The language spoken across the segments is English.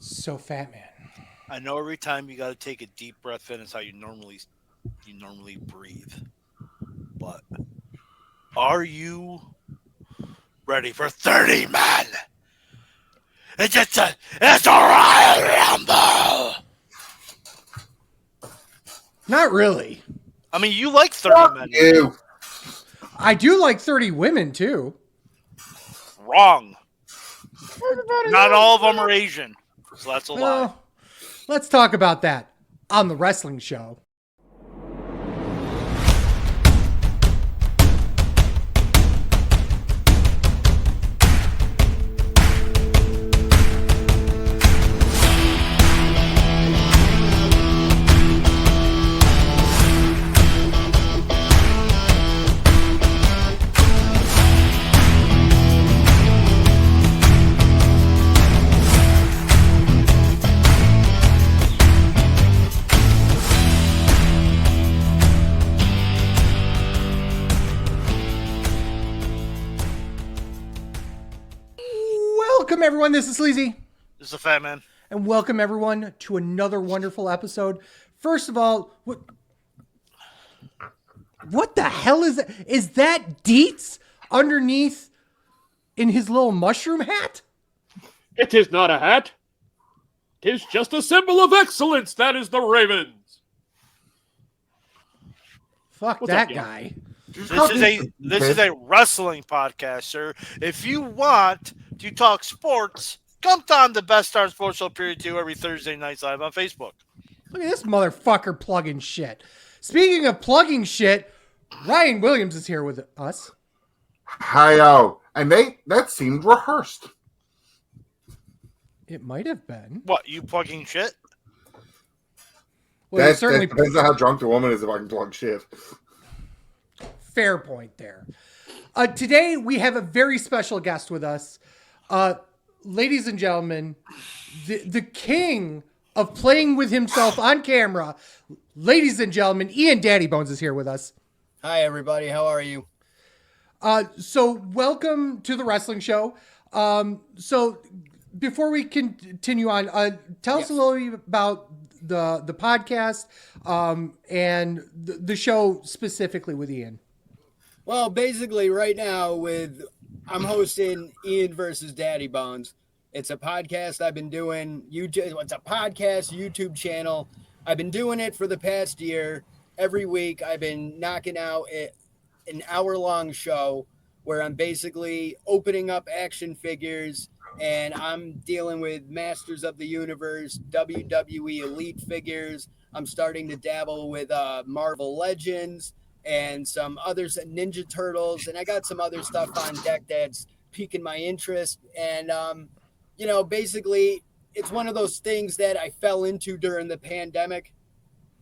So fat, man. I know every time you got to take a deep breath in is how you normally breathe. But are you ready for 30 men? It's a Royal Rumble. Not really. I mean, you like 30 Fuck men. you. I do like 30 women too. Wrong. Not all of them are Asian. So that's a lie. Well, let's talk about that on the wrestling show. Welcome, everyone. This is Sleazy. This is a fat man. And welcome, everyone, to another wonderful episode. First of all, what the hell is that? Is that Dietz underneath in his little mushroom hat? It is not a hat. It is just a symbol of excellence. That is the Ravens. Fuck What's that up, guy. This is a wrestling podcast, sir. If you want to talk sports, come on the Best Star Sports Show Period 2 every Thursday nights live on Facebook. Look at this motherfucker plugging shit. Speaking of plugging shit, Ryan Williams is here with us. Hi-yo. And that seemed rehearsed. It might have been. What, you plugging shit? Well, That certainly depends on how drunk the woman is if I can plug shit. fair point there. Today, we have a very special guest with us. Ladies and gentlemen, the king of playing with himself on camera, ladies and gentlemen, Ian Daddybones is here with us. Hi, everybody. How are you? So welcome to the wrestling show. So before we continue on, tell us a little bit about the podcast and the show specifically with Ian. Well, basically, right now I'm hosting Ian Vs Daddybones. It's a podcast I've been doing. It's a podcast YouTube channel. I've been doing it for the past year. Every week, I've been knocking out an hour-long show where I'm basically opening up action figures and I'm dealing with Masters of the Universe, WWE Elite figures. I'm starting to dabble with Marvel Legends and some others, Ninja Turtles, and I got some other stuff on deck that's piquing my interest. And, basically, it's one of those things that I fell into during the pandemic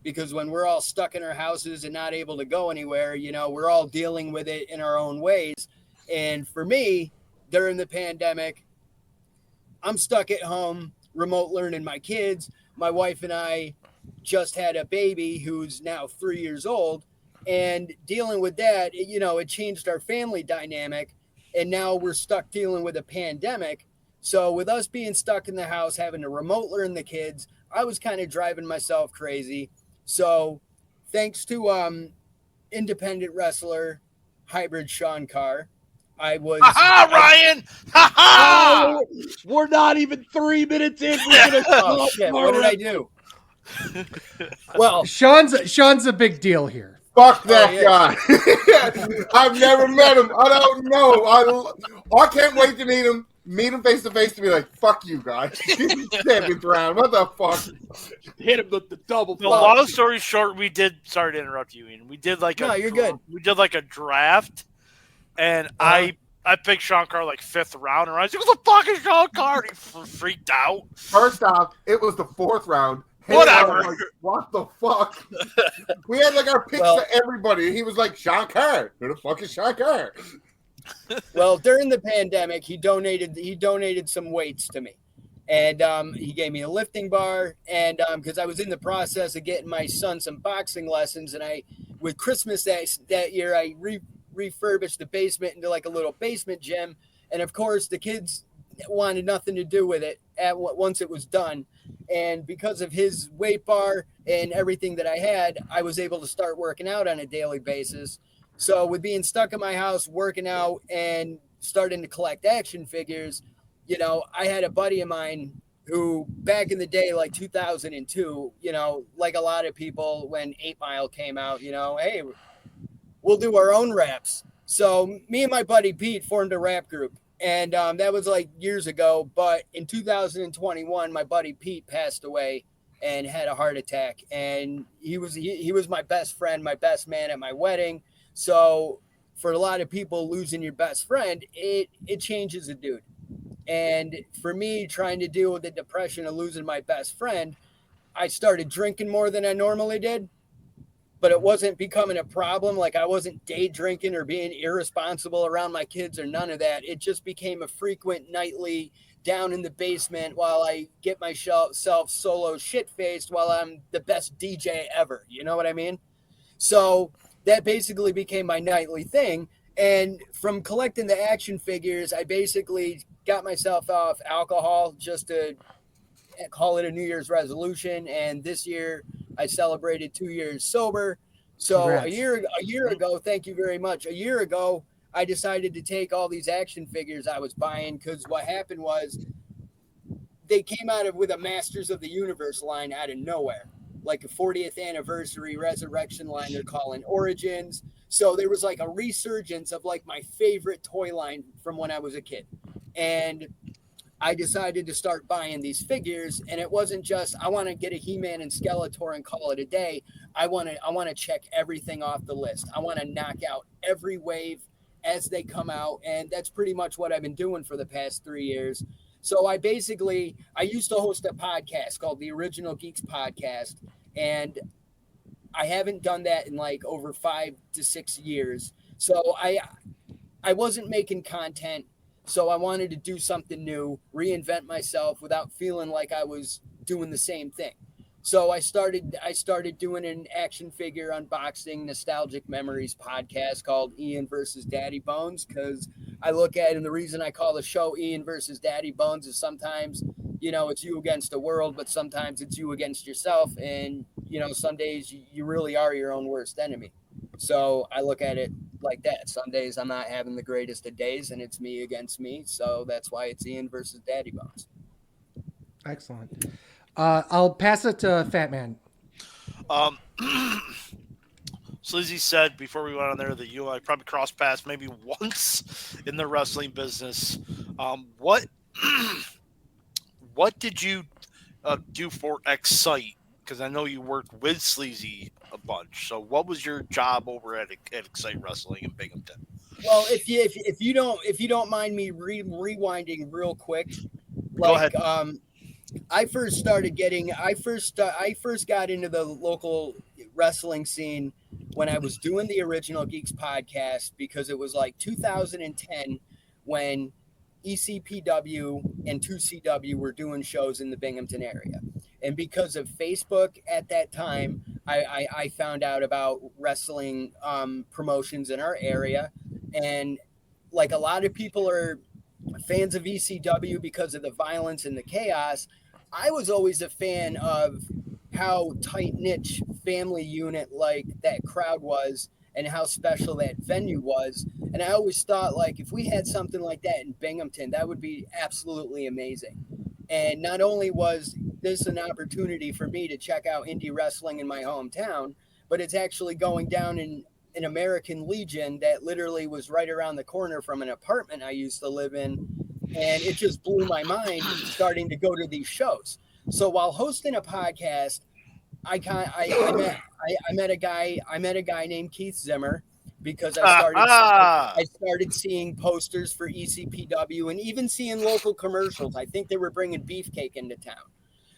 because when we're all stuck in our houses and not able to go anywhere, we're all dealing with it in our own ways. And for me, during the pandemic, I'm stuck at home, remote learning my kids. My wife and I just had a baby who's now 3 years old. And dealing with that, it changed our family dynamic. And now we're stuck dealing with a pandemic. So with us being stuck in the house, having to remote learn the kids, I was kind of driving myself crazy. So thanks to independent wrestler, hybrid Sean Carr, I was... Ha-ha, Ryan! Ha-ha! We're not even 3 minutes in. Oh, shit. What did I do? Well, Sean's a big deal here. Fuck that guy. I've never met him. I don't know. I can't wait to meet him face to face to be like, fuck you guys. Seventh round. What the fuck? Hit him the double. Long story short, sorry to interrupt you, Ian. We did like you're good. We did like a draft, and I picked Sean Carr like 5th round, and I was like, what the fuck is Sean Carr? He freaked out. First off, it was the 4th round. Whatever. Like, what the fuck? We had like our picks for everybody. He was like, Sean Carr. Who the fuck is Sean Carr? Well, during the pandemic, he donated some weights to me. And he gave me a lifting bar. And because I was in the process of getting my son some boxing lessons. And with Christmas that year, I refurbished the basement into like a little basement gym. And of course, the kids wanted nothing to do with it once it was done. And because of his weight bar and everything that I had, I was able to start working out on a daily basis. So with being stuck in my house, working out and starting to collect action figures, you know, I had a buddy of mine who back in the day, like 2002, you know, like a lot of people when 8 Mile came out, you know, hey, we'll do our own raps. So me and my buddy Pete formed a rap group. And that was like years ago. But in 2021, my buddy Pete passed away and had a heart attack. And he was my best friend, my best man at my wedding. So for a lot of people, losing your best friend, it changes a dude. And for me, trying to deal with the depression of losing my best friend, I started drinking more than I normally did, but it wasn't becoming a problem. Like I wasn't day drinking or being irresponsible around my kids or none of that. It just became a frequent nightly down in the basement while I get myself solo shit faced while I'm the best DJ ever. You know what I mean? So that basically became my nightly thing. And from collecting the action figures, I basically got myself off alcohol just to call it a New Year's resolution. And this year I celebrated 2 years sober. So Congrats. a year ago, thank you very much. A year ago, I decided to take all these action figures I was buying because what happened was they came out with a Masters of the Universe line out of nowhere, like a 40th anniversary resurrection line they're calling Origins. So there was like a resurgence of like my favorite toy line from when I was a kid. And I decided to start buying these figures, and it wasn't just I want to get a He-Man and Skeletor and call it a day. I want to check everything off the list. I want to knock out every wave as they come out, and that's pretty much what I've been doing for the past 3 years. So I used to host a podcast called the Original Geeks Podcast, and I haven't done that in like over 5 to 6 years. So I wasn't making content. So I wanted to do something new, reinvent myself without feeling like I was doing the same thing. So I started doing an action figure unboxing nostalgic memories podcast called Ian Vs Daddybones, because I look at it, and the reason I call the show Ian Vs Daddybones is sometimes, you know, it's you against the world, but sometimes it's you against yourself. And, you know, some days you really are your own worst enemy. So I look at it like that. Some days I'm not having the greatest of days, and it's me against me. So that's why it's Ian Vs Daddybones. Excellent. I'll pass it to Fat Man. Sleazy said before we went on there that you and I probably crossed paths maybe once in the wrestling business. What did you do for Xcite? Because I know you worked with Sleazy a bunch. So what was your job over at Xcite Wrestling in Binghamton? Well, if you don't mind me rewinding real quick, Go ahead. I first got into the local wrestling scene when I was doing the Original Geeks podcast, because it was like 2010 when ECPW and 2CW were doing shows in the Binghamton area. And because of Facebook at that time, I found out about wrestling promotions in our area. And like a lot of people are fans of ECW because of the violence and the chaos, I was always a fan of how tight-knit family unit like that crowd was and how special that venue was. And I always thought, like, if we had something like that in Binghamton, that would be absolutely amazing. And not only was this an opportunity for me to check out indie wrestling in my hometown, but it's actually going down in an American Legion that literally was right around the corner from an apartment I used to live in. And it just blew my mind starting to go to these shows. So while hosting a podcast, I met a guy named Keith Zimmer, because I started seeing posters for ECPW and even seeing local commercials. I think they were bringing Beefcake into town.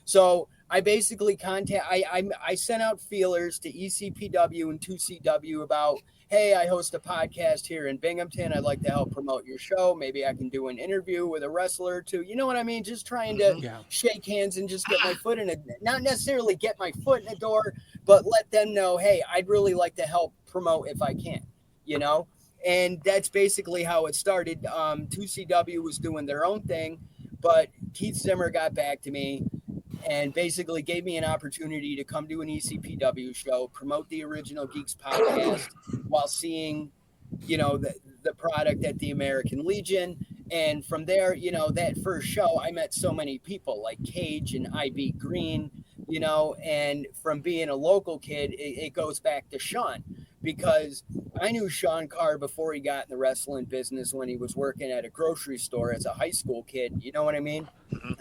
So I basically I sent out feelers to ECPW and 2CW about, hey, I host a podcast here in Binghamton. I'd like to help promote your show. Maybe I can do an interview with a wrestler or two. You know what I mean? Just trying to shake hands and just get my foot in it. Not necessarily get my foot in the door, but let them know, hey, I'd really like to help promote if I can, you know? And that's basically how it started. 2CW was doing their own thing. But Keith Zimmer got back to me and basically gave me an opportunity to come to an ECPW show, promote the Original Geeks podcast while seeing, the product at the American Legion. And from there, that first show, I met so many people like Cage and IB Green, and from being a local kid, it goes back to Sean, because I knew Sean Carr before he got in the wrestling business when he was working at a grocery store as a high school kid. You know what I mean?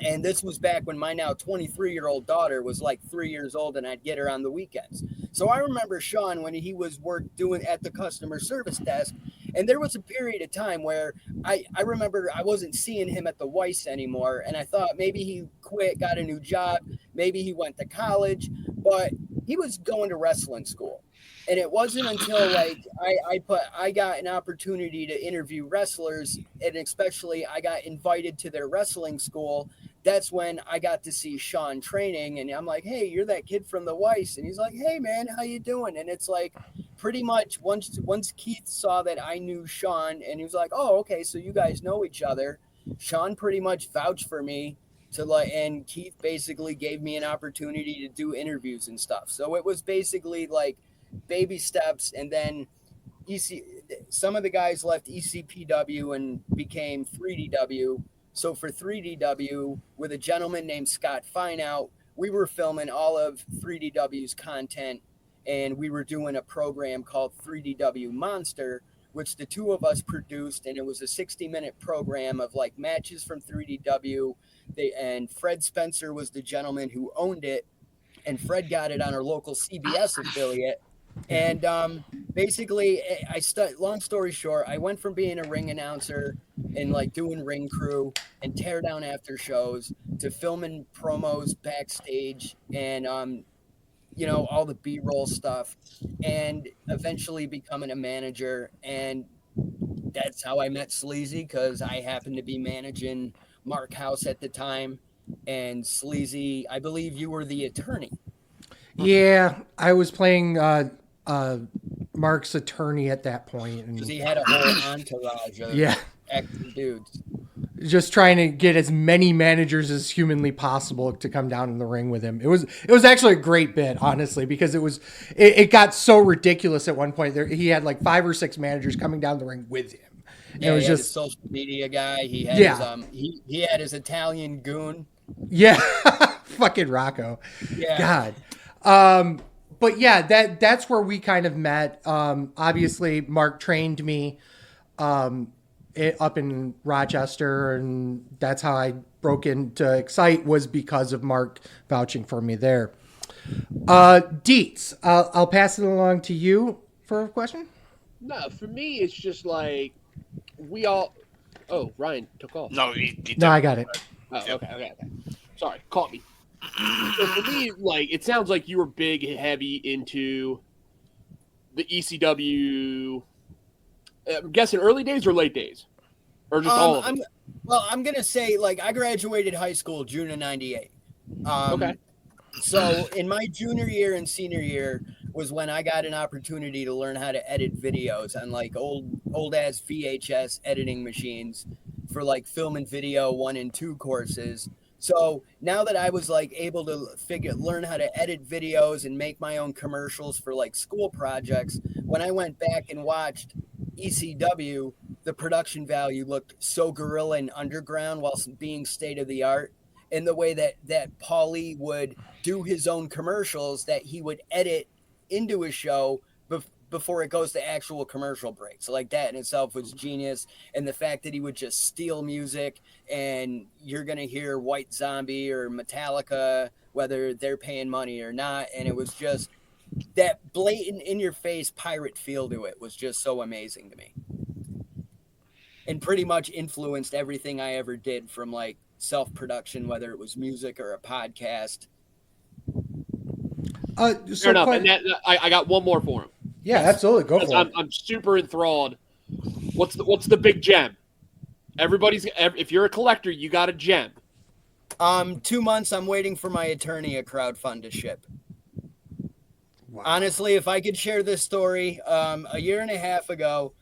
And this was back when my now 23-year-old daughter was like 3 years old, and I'd get her on the weekends. So I remember Sean when he was doing at the customer service desk. And there was a period of time where I remember I wasn't seeing him at the Weiss anymore. And I thought maybe he quit, got a new job. Maybe he went to college, but he was going to wrestling school. And it wasn't until like I got an opportunity to interview wrestlers, and especially I got invited to their wrestling school. That's when I got to see Sean training, and I'm like, hey, you're that kid from the Weiss. And he's like, hey man, how you doing? And it's like pretty much once Keith saw that I knew Sean, and he was like, oh, okay, so you guys know each other. Sean pretty much vouched for me and Keith basically gave me an opportunity to do interviews and stuff. So it was basically like baby steps, and then some of the guys left ECPW and became 3DW. So for 3DW, with a gentleman named Scott Fineout, we were filming all of 3DW's content, and we were doing a program called 3DW Monster, which the two of us produced, and it was a 60-minute program of like matches from 3DW. And Fred Spencer was the gentleman who owned it, and Fred got it on our local CBS affiliate. And basically, long story short, I went from being a ring announcer and like doing ring crew and tear down after shows to filming promos backstage and all the B-roll stuff, and eventually becoming a manager. And that's how I met Sleazy, because I happened to be managing Mark House at the time. And Sleazy, I believe you were the attorney. Yeah, I was playing Mark's attorney at that point, Because and he had a whole entourage of acting dudes. just trying to get as many managers as humanly possible to come down in the ring with him. It was actually a great bit, honestly, because it got so ridiculous at one point. He had like 5 or 6 managers coming down the ring with him. And Yeah, it was he had just his social media guy. He had he had his Italian goon. Yeah, fucking Rocco. Yeah. God. But yeah, that's where we kind of met. Obviously, Mark trained me up in Rochester, and that's how I broke into Xcite, was because of Mark vouching for me there. Dietz, I'll pass it along to you for a question. No, for me, it's just like we all. Oh, Ryan took off. No, he No, I got it. Oh, okay. Sorry, caught me. So for me, like, it sounds like you were big, heavy into the ECW. I'm guessing early days or late days, or just all of them. I'm gonna say like I graduated high school June of '98. Okay. So in my junior year and senior year was when I got an opportunity to learn how to edit videos on like old ass VHS editing machines for like film and video 1 and 2 courses. So now that I was like able to learn how to edit videos and make my own commercials for like school projects, when I went back and watched ECW, the production value looked so guerrilla and underground while being state of the art. In the way that Paulie would do his own commercials that he would edit into a show before it goes to actual commercial breaks. So like that in itself was genius. And the fact that he would just steal music and you're going to hear White Zombie or Metallica, whether they're paying money or not. And it was just that blatant in your face pirate feel to it was just so amazing to me. And pretty much influenced everything I ever did, from like self-production, whether it was music or a podcast. Fair enough. And I got one more for him. Yeah, absolutely. Go for it. I'm super enthralled. What's the big gem? If you're a collector, you got a gem. 2 months. I'm waiting for my attorney a crowdfund to ship. Wow. Honestly, if I could share this story, a year and a half ago,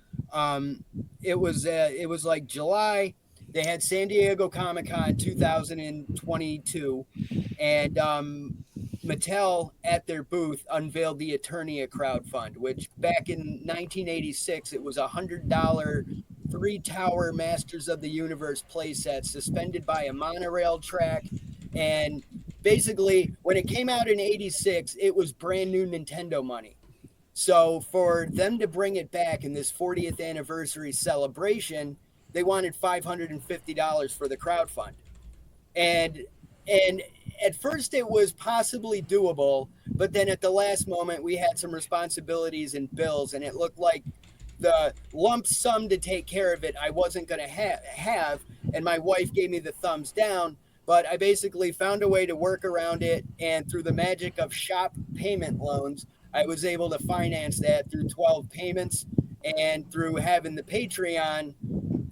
it was like July, They had San Diego Comic-Con 2022, and Mattel at their booth unveiled the Eternia crowdfund, which back in 1986 it was $100 three-tower Masters of the Universe playset suspended by a monorail track, and basically when it came out in '86, it was brand new Nintendo money. So for them to bring it back in this 40th anniversary celebration, they wanted $550 for the crowdfund. And at first it was possibly doable, but then at the last moment we had some responsibilities and bills, and it looked like the lump sum to take care of it I wasn't going to have, and my wife gave me the thumbs down. But I basically found a way to work around it, and through the magic of shop payment loans, I was able to finance that through 12 payments, and through having the Patreon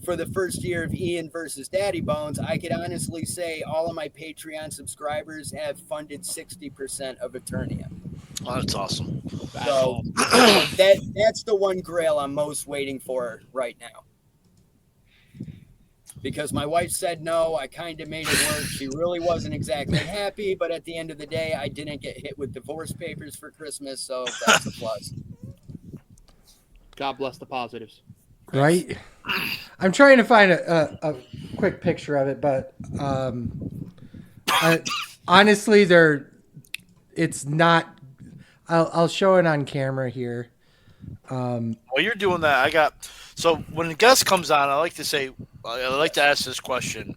for the first year of Ian versus Daddybones, I could honestly say all of my Patreon subscribers have funded 60% of Eternia. Oh, that's awesome. So that's the one grail I'm most waiting for right now. Because my wife said no, I kind of made it work. She really wasn't exactly happy, but at the end of the day, I didn't get hit with divorce papers for Christmas, so that's a plus. God bless the positives. Right? I'm trying to find a quick picture of it, but honestly, it's not. I'll show it on camera here. While you're doing that, so when a guest comes on, I like to ask this question: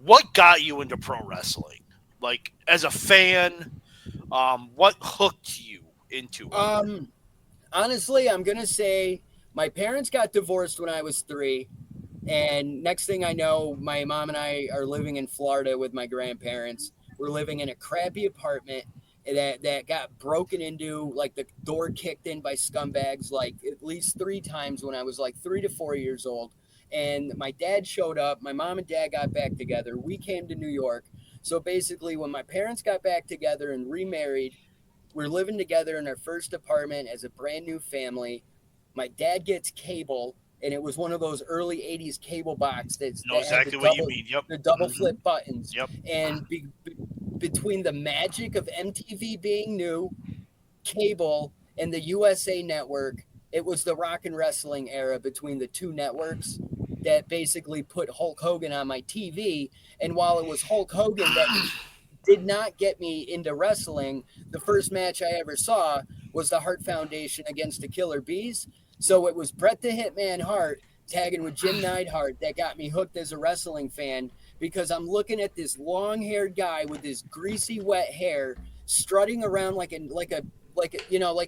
what got you into pro wrestling? Like as a fan, what hooked you into it? Honestly, I'm gonna say my parents got divorced when I was 3, and next thing I know, my mom and I are living in Florida with my grandparents. We're living in a crappy apartment that got broken into, like the door kicked in by scumbags like at least 3 times when I was like 3 to 4 years old. And my dad showed up. My mom and dad got back together. We came to New York. So basically, when my parents got back together and remarried, we're living together in our first apartment as a brand new family. My dad gets cable, and it was one of those early 80s cable box that had the double flip buttons. Yep. And between the magic of MTV being new, cable, and the USA Network, it was the rock and wrestling era between the two networks that basically put Hulk Hogan on my TV. And while it was Hulk Hogan that did not get me into wrestling, the first match I ever saw was the Hart Foundation against the Killer Bees. So it was Bret the Hitman Hart tagging with Jim Neidhart that got me hooked as a wrestling fan, because I'm looking at this long-haired guy with this greasy, wet hair strutting around like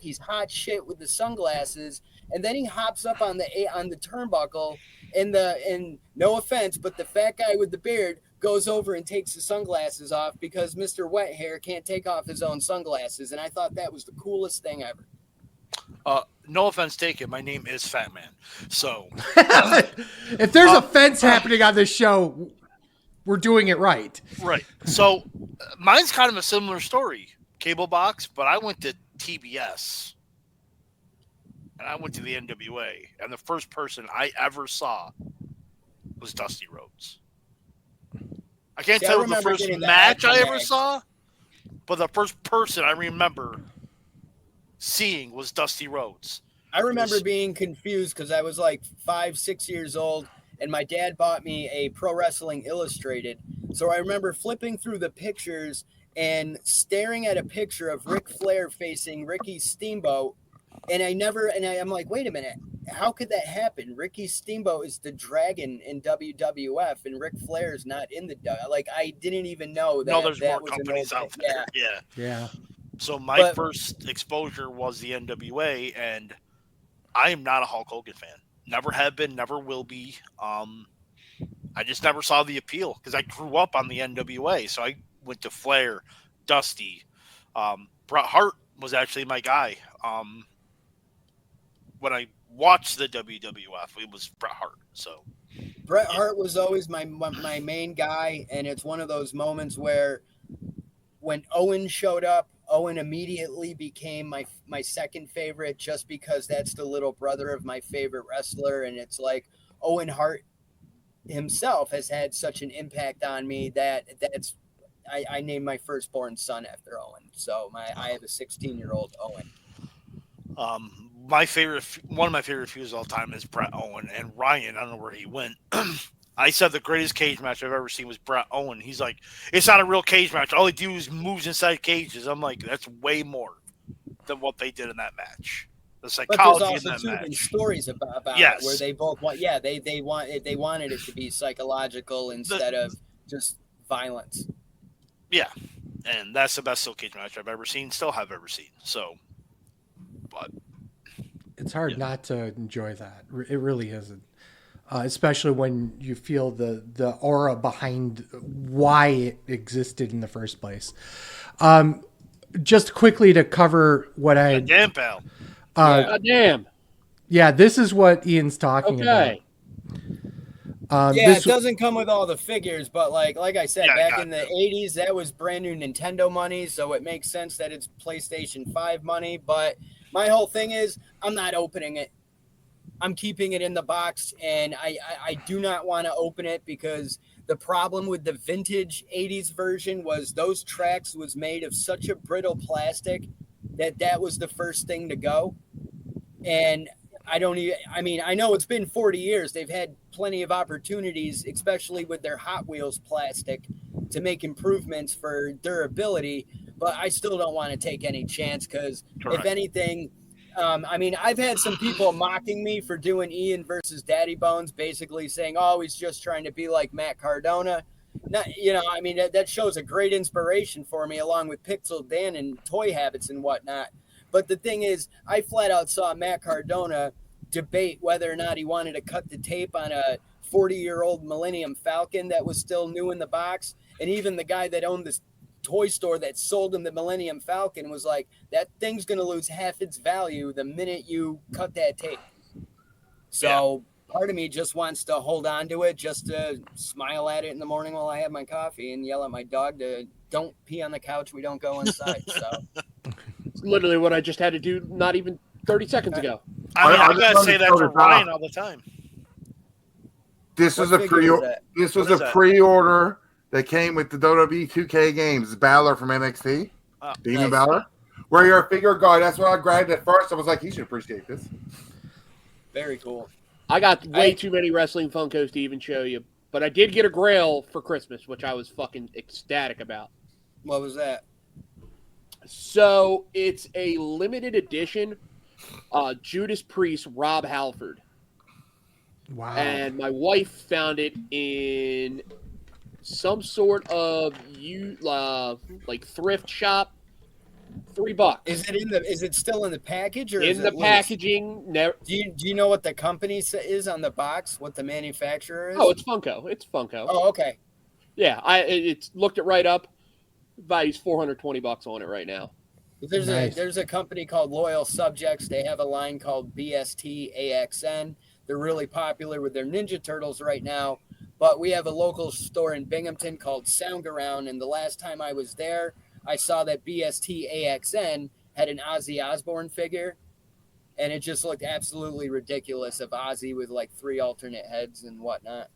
he's hot shit with the sunglasses, and then he hops up on the turnbuckle, and no offense, but the fat guy with the beard goes over and takes his sunglasses off because Mr. Wet Hair can't take off his own sunglasses, and I thought that was the coolest thing ever. No offense taken. My name is Fat Man. So if there's offense happening on this show, we're doing it right. Right. So mine's kind of a similar story. Cable box, but I went to TBS. And I went to the NWA. And the first person I ever saw was Dusty Rhodes. I can't tell you the first match I ever saw, but the first person I remember seeing was Dusty Rhodes. I remember being confused because I was like 5-6 years old, and my dad bought me a Pro Wrestling Illustrated. So I remember flipping through the pictures and staring at a picture of Ric Flair facing Ricky Steamboat. And I'm like, wait a minute, how could that happen? Ricky Steamboat is the dragon in WWF, and Ric Flair is not in the, like, I didn't even know that. No, there's that more was companies out there. Yeah. So my first exposure was the NWA, and I am not a Hulk Hogan fan. Never have been, never will be. I just never saw the appeal because I grew up on the NWA. So I went to Flair, Dusty. Bret Hart was actually my guy. When I watched the WWF, it was Bret Hart. So Bret Hart was always my main guy, and it's one of those moments where when Owen showed up, Owen immediately became my second favorite, just because that's the little brother of my favorite wrestler, and it's like Owen Hart himself has had such an impact on me that I named my firstborn son after Owen. So I have a 16-year-old Owen. One of my favorite feuds of all time is Brett Owen and Ryan. I don't know where he went. I said the greatest cage match I've ever seen was Brett Owen. He's like, it's not a real cage match. All they do is moves inside cages. I'm like, that's way more than what they did in that match. The But there's psychology in also that too been match. stories about Yes. it where they both want. Yeah, they wanted it to be psychological instead of just violence. Yeah, and that's the best steel cage match I've ever seen. Still have ever seen. So, but It's hard not to enjoy that. It really isn't. Especially when you feel the aura behind why it existed in the first place. Just quickly to cover what I... damn, pal. Damn. Yeah, this is what Ian's talking Okay. about. Yeah, it doesn't come with all the figures, but like I said, Yeah, back in the 80s, that was brand new Nintendo money, so it makes sense that it's PlayStation 5 money. But my whole thing is, I'm not opening it. I'm keeping it in the box, and I do not want to open it because the problem with the vintage 80s version was those tracks was made of such a brittle plastic that was the first thing to go. And I know it's been 40 years. They've had plenty of opportunities, especially with their Hot Wheels plastic, to make improvements for durability, but I still don't want to take any chance because if anything, I've had some people mocking me for doing Ian versus Daddybones, basically saying, oh, he's just trying to be like Matt Cardona. That shows a great inspiration for me, along with Pixel Dan and Toy Habits and whatnot. But the thing is, I flat out saw Matt Cardona debate whether or not he wanted to cut the tape on a 40-year-old Millennium Falcon that was still new in the box. And even the guy that owned this toy store that sold him the Millennium Falcon was like, that thing's going to lose half its value the minute you cut that tape. So part of me just wants to hold on to it, just to smile at it in the morning while I have my coffee and yell at my dog to don't pee on the couch. We don't go inside. So it's literally what I just had to do not even 30 seconds ago. I gotta say that for Ryan all the time. This was a pre-order that came with the WWE 2K games. Balor from NXT, Demon Balor. Where you're a figure guy. That's what I grabbed at first. I was like, he should appreciate this. Very cool. I got way too many wrestling Funkos to even show you, but I did get a Grail for Christmas, which I was fucking ecstatic about. What was that? So it's a limited edition Judas Priest Rob Halford. Wow. And my wife found it in some sort of like thrift shop. $3. Is it still in the package or in the packaging? Never. Do you know what the company is on the box? What the manufacturer is? Oh, it's Funko. It's Funko. Oh, okay. Yeah, it's looked it right up. Values $420 on it right now. There's a company called Loyal Subjects. They have a line called BST-AXN. They're really popular with their Ninja Turtles right now. But we have a local store in Binghamton called Soundaround, and the last time I was there, I saw that BST-AXN had an Ozzy Osbourne figure, and it just looked absolutely ridiculous of Ozzy with like 3 alternate heads and whatnot.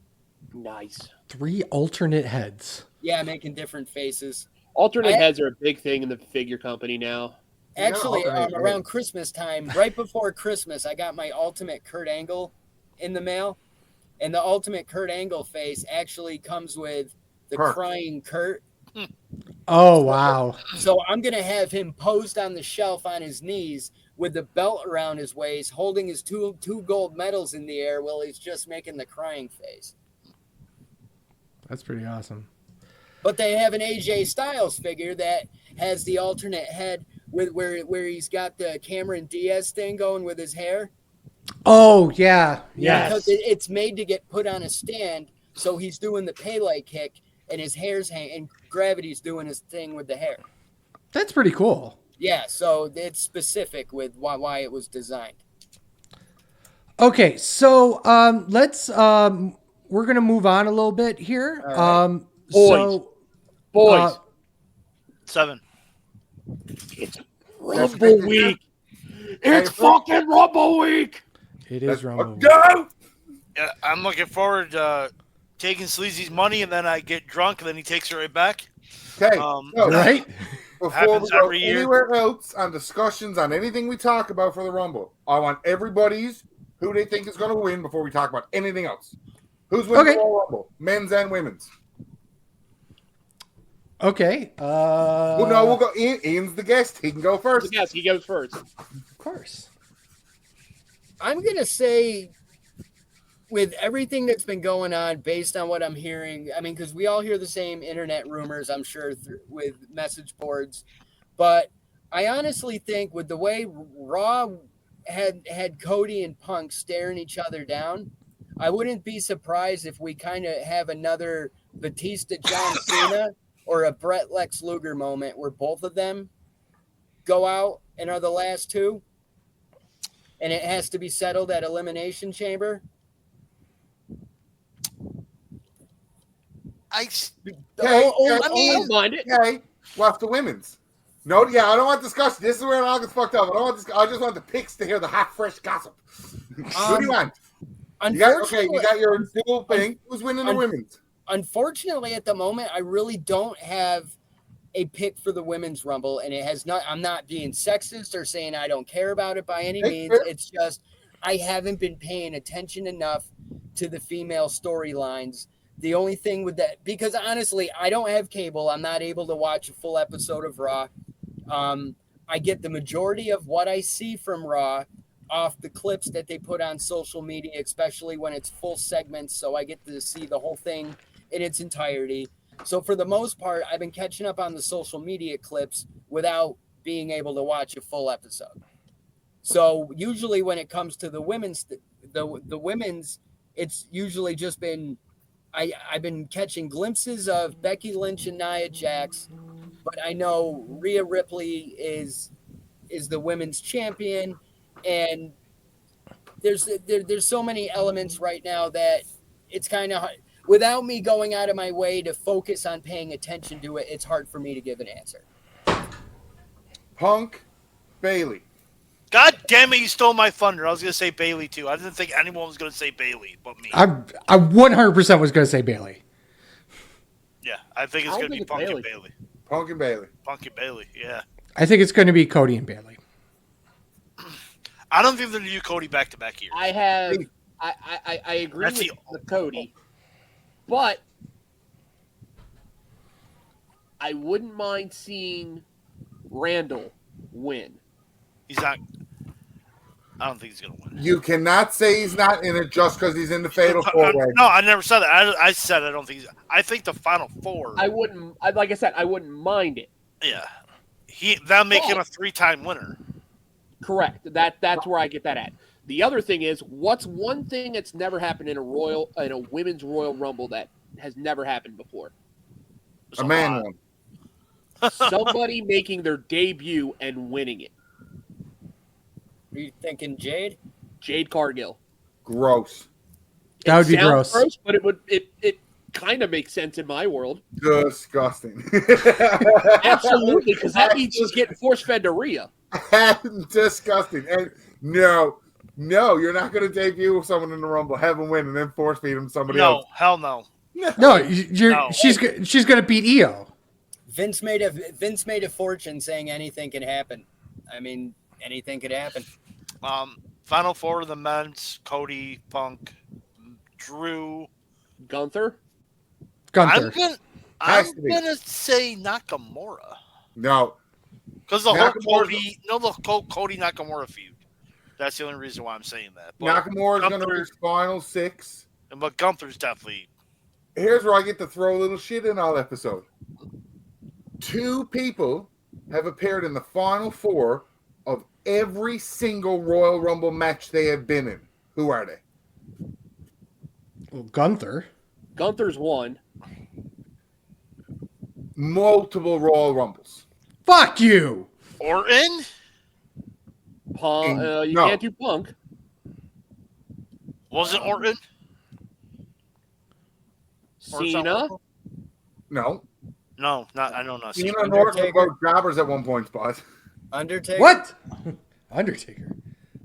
Nice. 3 alternate heads. Yeah, making different faces. Alternate heads are a big thing in the figure company now. Actually, around Christmas time, right before Christmas, I got my Ultimate Kurt Angle in the mail, and the Ultimate Kurt Angle face actually comes with the crying Kurt. Oh, wow. So I'm going to have him posed on the shelf on his knees with the belt around his waist, holding his two gold medals in the air while he's just making the crying face. That's pretty awesome. But they have an AJ Styles figure that has the alternate head with where he's got the Cameron Diaz thing going with his hair. Oh, yeah. Yes. Because it's made to get put on a stand, so he's doing the Pele kick, and his hair's and Gravity's doing his thing with the hair. That's pretty cool. Yeah, so it's specific with why it was designed. Okay, so let's we're gonna move on a little bit here. Right. Boys. 7. It's Rumble Week. It's fucking Rumble Week. It is Rumble Week. Go! Yeah, I'm looking forward to taking Sleazy's money, and then I get drunk, and then he takes it right back. Okay, so Right? before Happens we go every year. anywhere else on discussions on anything we talk about for the Rumble, I want everybody's who they think is going to win before we talk about anything else. Who's winning Okay. the Royal Rumble? Men's and women's. Okay. Well, no, we'll go. Ian's the guest. He can go first. Yes, he goes first. Of course. I'm gonna say, with everything that's been going on, based on what I'm hearing, I mean, because we all hear the same internet rumors, I'm sure, with message boards, but I honestly think with the way Raw had Cody and Punk staring each other down, I wouldn't be surprised if we kind of have another Batista John Cena or a Brett Lex Luger moment where both of them go out and are the last two, and it has to be settled at Elimination Chamber. Okay, I I don't mind it. okay. Well, after women's. No, yeah, I don't want discussion. This is where it all gets fucked up. I just want the picks to hear the hot, fresh gossip. Who do you want? You got your dual thing. Who's winning the women's? Unfortunately, at the moment, I really don't have a pick for the women's Rumble, and it has not. I'm not being sexist or saying I don't care about it by any means. It's just I haven't been paying attention enough to the female storylines. The only thing with that, because honestly, I don't have cable. I'm not able to watch a full episode of Raw. I get the majority of what I see from Raw off the clips that they put on social media, especially when it's full segments. So I get to see the whole thing in its entirety. So for the most part, I've been catching up on the social media clips without being able to watch a full episode. So usually when it comes to the women's, the women's, it's usually just been, I've been catching glimpses of Becky Lynch and Nia Jax, but I know Rhea Ripley is the women's champion, and there's so many elements right now that it's kind of hard. Without me going out of my way to focus on paying attention to it, it's hard for me to give an answer. Punk, Bailey. God damn it, you stole my thunder. I was going to say Bailey, too. I didn't think anyone was going to say Bailey but me. I 100% was going to say Bailey. Yeah, I think it's going to be Punk and Bailey. Punk and Bailey. Punk and Bailey, yeah. I think it's going to be Cody and Bailey. I don't think they're going to do Cody back-to-back years. I agree with Cody, but I wouldn't mind seeing Randall win. He's not. I don't think he's going to win. You cannot say he's not in it just because he's in the Fatal 4-Way. No, I never said that. I said I don't think he's. I think the Final Four. Like I said, I wouldn't mind it. Yeah. That'll make him a 3-time winner. Correct. That's where I get that at. The other thing is, what's one thing that's never happened in a women's Royal Rumble that has never happened before? A man one. Somebody making their debut and winning it. Are you thinking Jade? Jade Cargill. Gross. That would be gross. But it kind of makes sense in my world. Disgusting. Absolutely, because that means she's getting force-fed to Rhea. Disgusting. And no, you're not going to debut with someone in the Rumble, have him win, and then force feed him to somebody else. No, hell no. No, she's going to beat Io. Vince made a fortune saying anything can happen. I mean, anything could happen. Final Four of the men's: Cody, Punk, Drew, Gunther. Gunther. I'm gonna say Nakamura. No, because the whole Cody Nakamura feud. That's the only reason why I'm saying that. Nakamura is going to reach Final 6. But Gunther's definitely. Here's where I get to throw a little shit in all episode. 2 people have appeared in the Final 4 of every single Royal Rumble match they have been in. Who are they? Well, Gunther. Gunther's one. Multiple Royal Rumbles. Fuck you. Orton? Punk. You can't do Punk. Wasn't Orton? Cena? No. No, not. I know not. Cena and Orton were both jobbers at one point, Spot. Undertaker. What? Undertaker.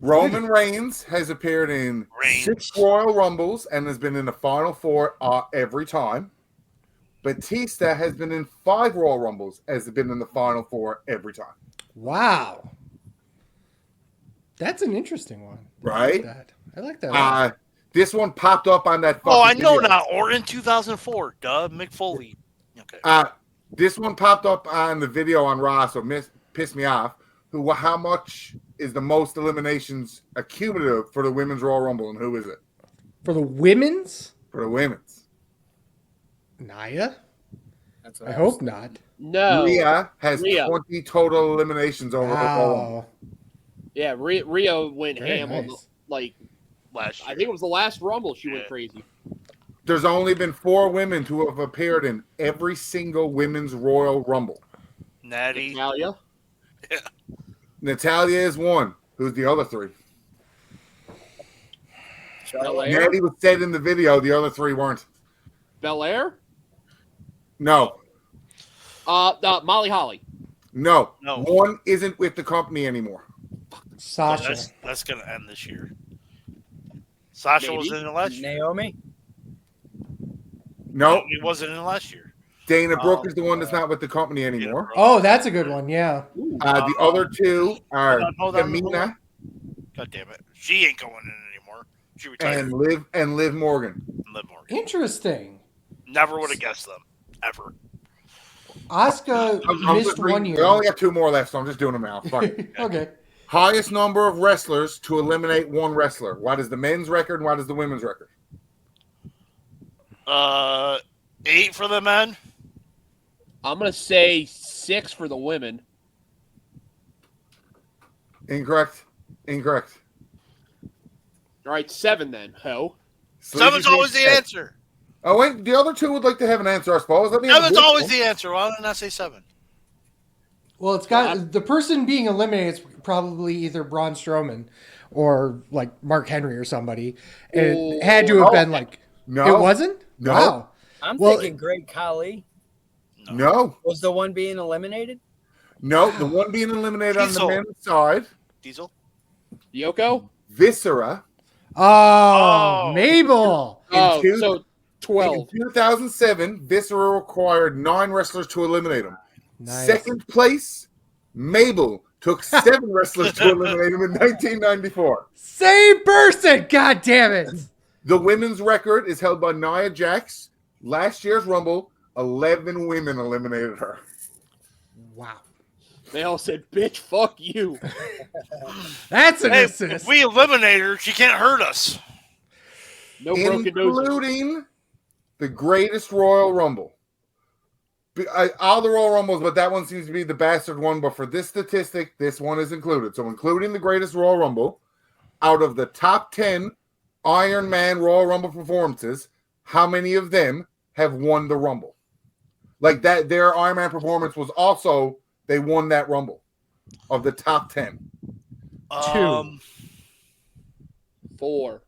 Roman Reigns has appeared in 6 Royal Rumbles and has been in the Final 4 every time. Batista has been in 5 Royal Rumbles, has been in the Final 4 every time. Wow. That's an interesting one. Right? I like that. This one popped up on that. Oh, I know video. now. Orton 2004. Duh, Mick Foley. Okay. This one popped up on the video on Raw, so pissed me off. How much is the most eliminations accumulative for the Women's Royal Rumble, and who is it? For the women's? For the women's. Naya? That's what I hope not. No. Rhea has 20 total eliminations over the Royal Rumble. Yeah, Rio went Very ham on the, nice. Last year. I think it was the last Rumble she went crazy. There's only been 4 women who have appeared in every single Women's Royal Rumble. Natty. Natalya. Yeah. Natalya is one. Who's the other 3? Belair. Natty was said in the video. The other 3 weren't. Belair. No. Molly Holly. No. No. One isn't with the company anymore. Sasha. That's going to end this year. Sasha Maybe. was in it last year. Naomi. No. He wasn't in it last year. Dana Brooke is the one that's not with the company anymore. Oh, that's a good one. Yeah. The other 2 are Hold on. Tamina God damn it. She ain't going in anymore. She retired. and Liv Morgan. Liv Morgan. Interesting. Never would have guessed them. Ever. Asuka I'm missed just reading- 1 year. We only got 2 more left, so I'm just doing them now. Fuck it. Okay. Highest number of wrestlers to eliminate one wrestler. What is the men's record and what is the women's record? 8 for the men. I'm gonna say 6 for the women. Incorrect. All right, 7 then. Ho. 7's always the answer. Oh, wait. The other 2 would like to have an answer, I suppose. Let me have a 7's good always one. the answer. Why didn't I say 7? Well, it's got the person being eliminated is probably either Braun Strowman or like Mark Henry or somebody. And it had to have been like No. It wasn't? No. Wow. I'm Well, thinking Great Khali No. was the one being eliminated. No. The one being eliminated on the Diesel. men's side, Diesel? Yoko. Viscera. Oh, Oh. Mabel. Oh, two- so 12. In 2007, Viscera required 9 wrestlers to eliminate him. Nice. Second place, Mabel took 7 wrestlers to eliminate him in 1994. Same person. God damn it. The women's record is held by Nia Jax. Last year's Rumble, 11 women eliminated her. Wow. They all said, "Bitch, fuck you." That's an Hey, assist. if we eliminate her, she can't hurt us. No broken noses. Including the greatest Royal Rumble. All the Royal Rumbles, but that one seems to be the bastard one. But for this statistic, this one is included. So including the greatest Royal Rumble, out of the top 10 Iron Man Royal Rumble performances, how many of them have won the Rumble? Like that, their Iron Man performance was also, they won that Rumble of the top 10. 4.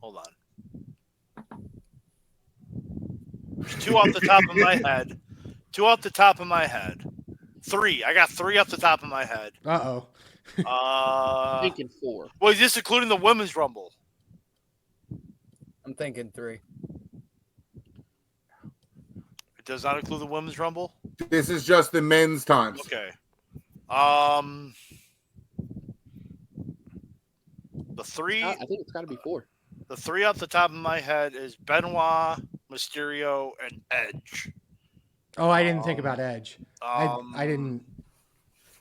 Hold on. 2 off the top of my head. 2 off the top of my head. 3. I got 3 off the top of my head. Uh-oh. I'm thinking 4. Well, is this including the women's rumble? I'm thinking 3. It does not include the women's rumble? This is just the men's times. Okay. The 3 I think it's got to be 4. the 3 off the top of my head is Benoit, Mysterio, and Edge. Oh, I didn't think about Edge. I Um, didn't.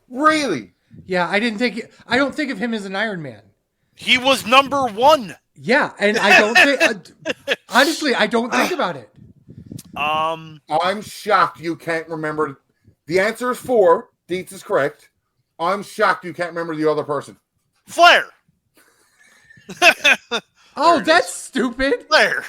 Really? Yeah, I didn't think. I don't think of him as an Iron Man. He was number 1. Yeah, and I don't think. Honestly, I don't think about it. I'm shocked you can't remember. The answer is 4. Dietz is correct. I'm shocked you can't remember the other person. Flair. Oh, it that's stupid. Flair.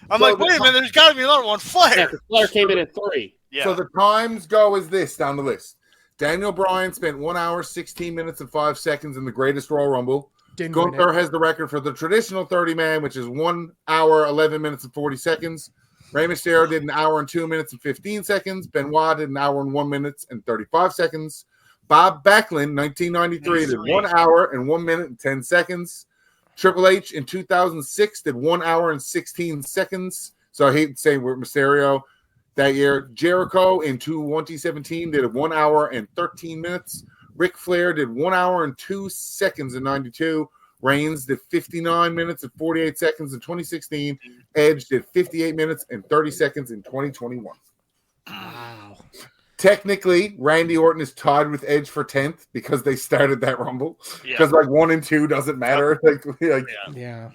I'm So like, wait a minute, there's got to be another one. Yeah, Flair. 'cause Flair came in at 3. Yeah. So the times go as this down the list. Daniel Bryan spent 1 hour, 16 minutes, and 5 seconds in the greatest Royal Rumble. Didn't win Gunther it. has the record for the traditional 30-man, which is 1 hour, 11 minutes, and 40 seconds. Rey Mysterio did 1 hour and 2 minutes and 15 seconds. Benoit did 1 hour and 1 minute and 35 seconds. Bob Backlund, 1993, did 1 hour and 1 minute and 10 seconds. Triple H in 2006 did 1 hour and 16 seconds. So I hate to say we're Mysterio that year. Jericho in 2017 did 1 hour and 13 minutes. Ric Flair did 1 hour and 2 seconds in 92. Reigns did 59 minutes and 48 seconds in 2016. Edge did 58 minutes and 30 seconds in 2021. Wow. Technically, Randy Orton is tied with Edge for 10th because they started that Rumble. Because like 1 and 2 doesn't matter. Yeah.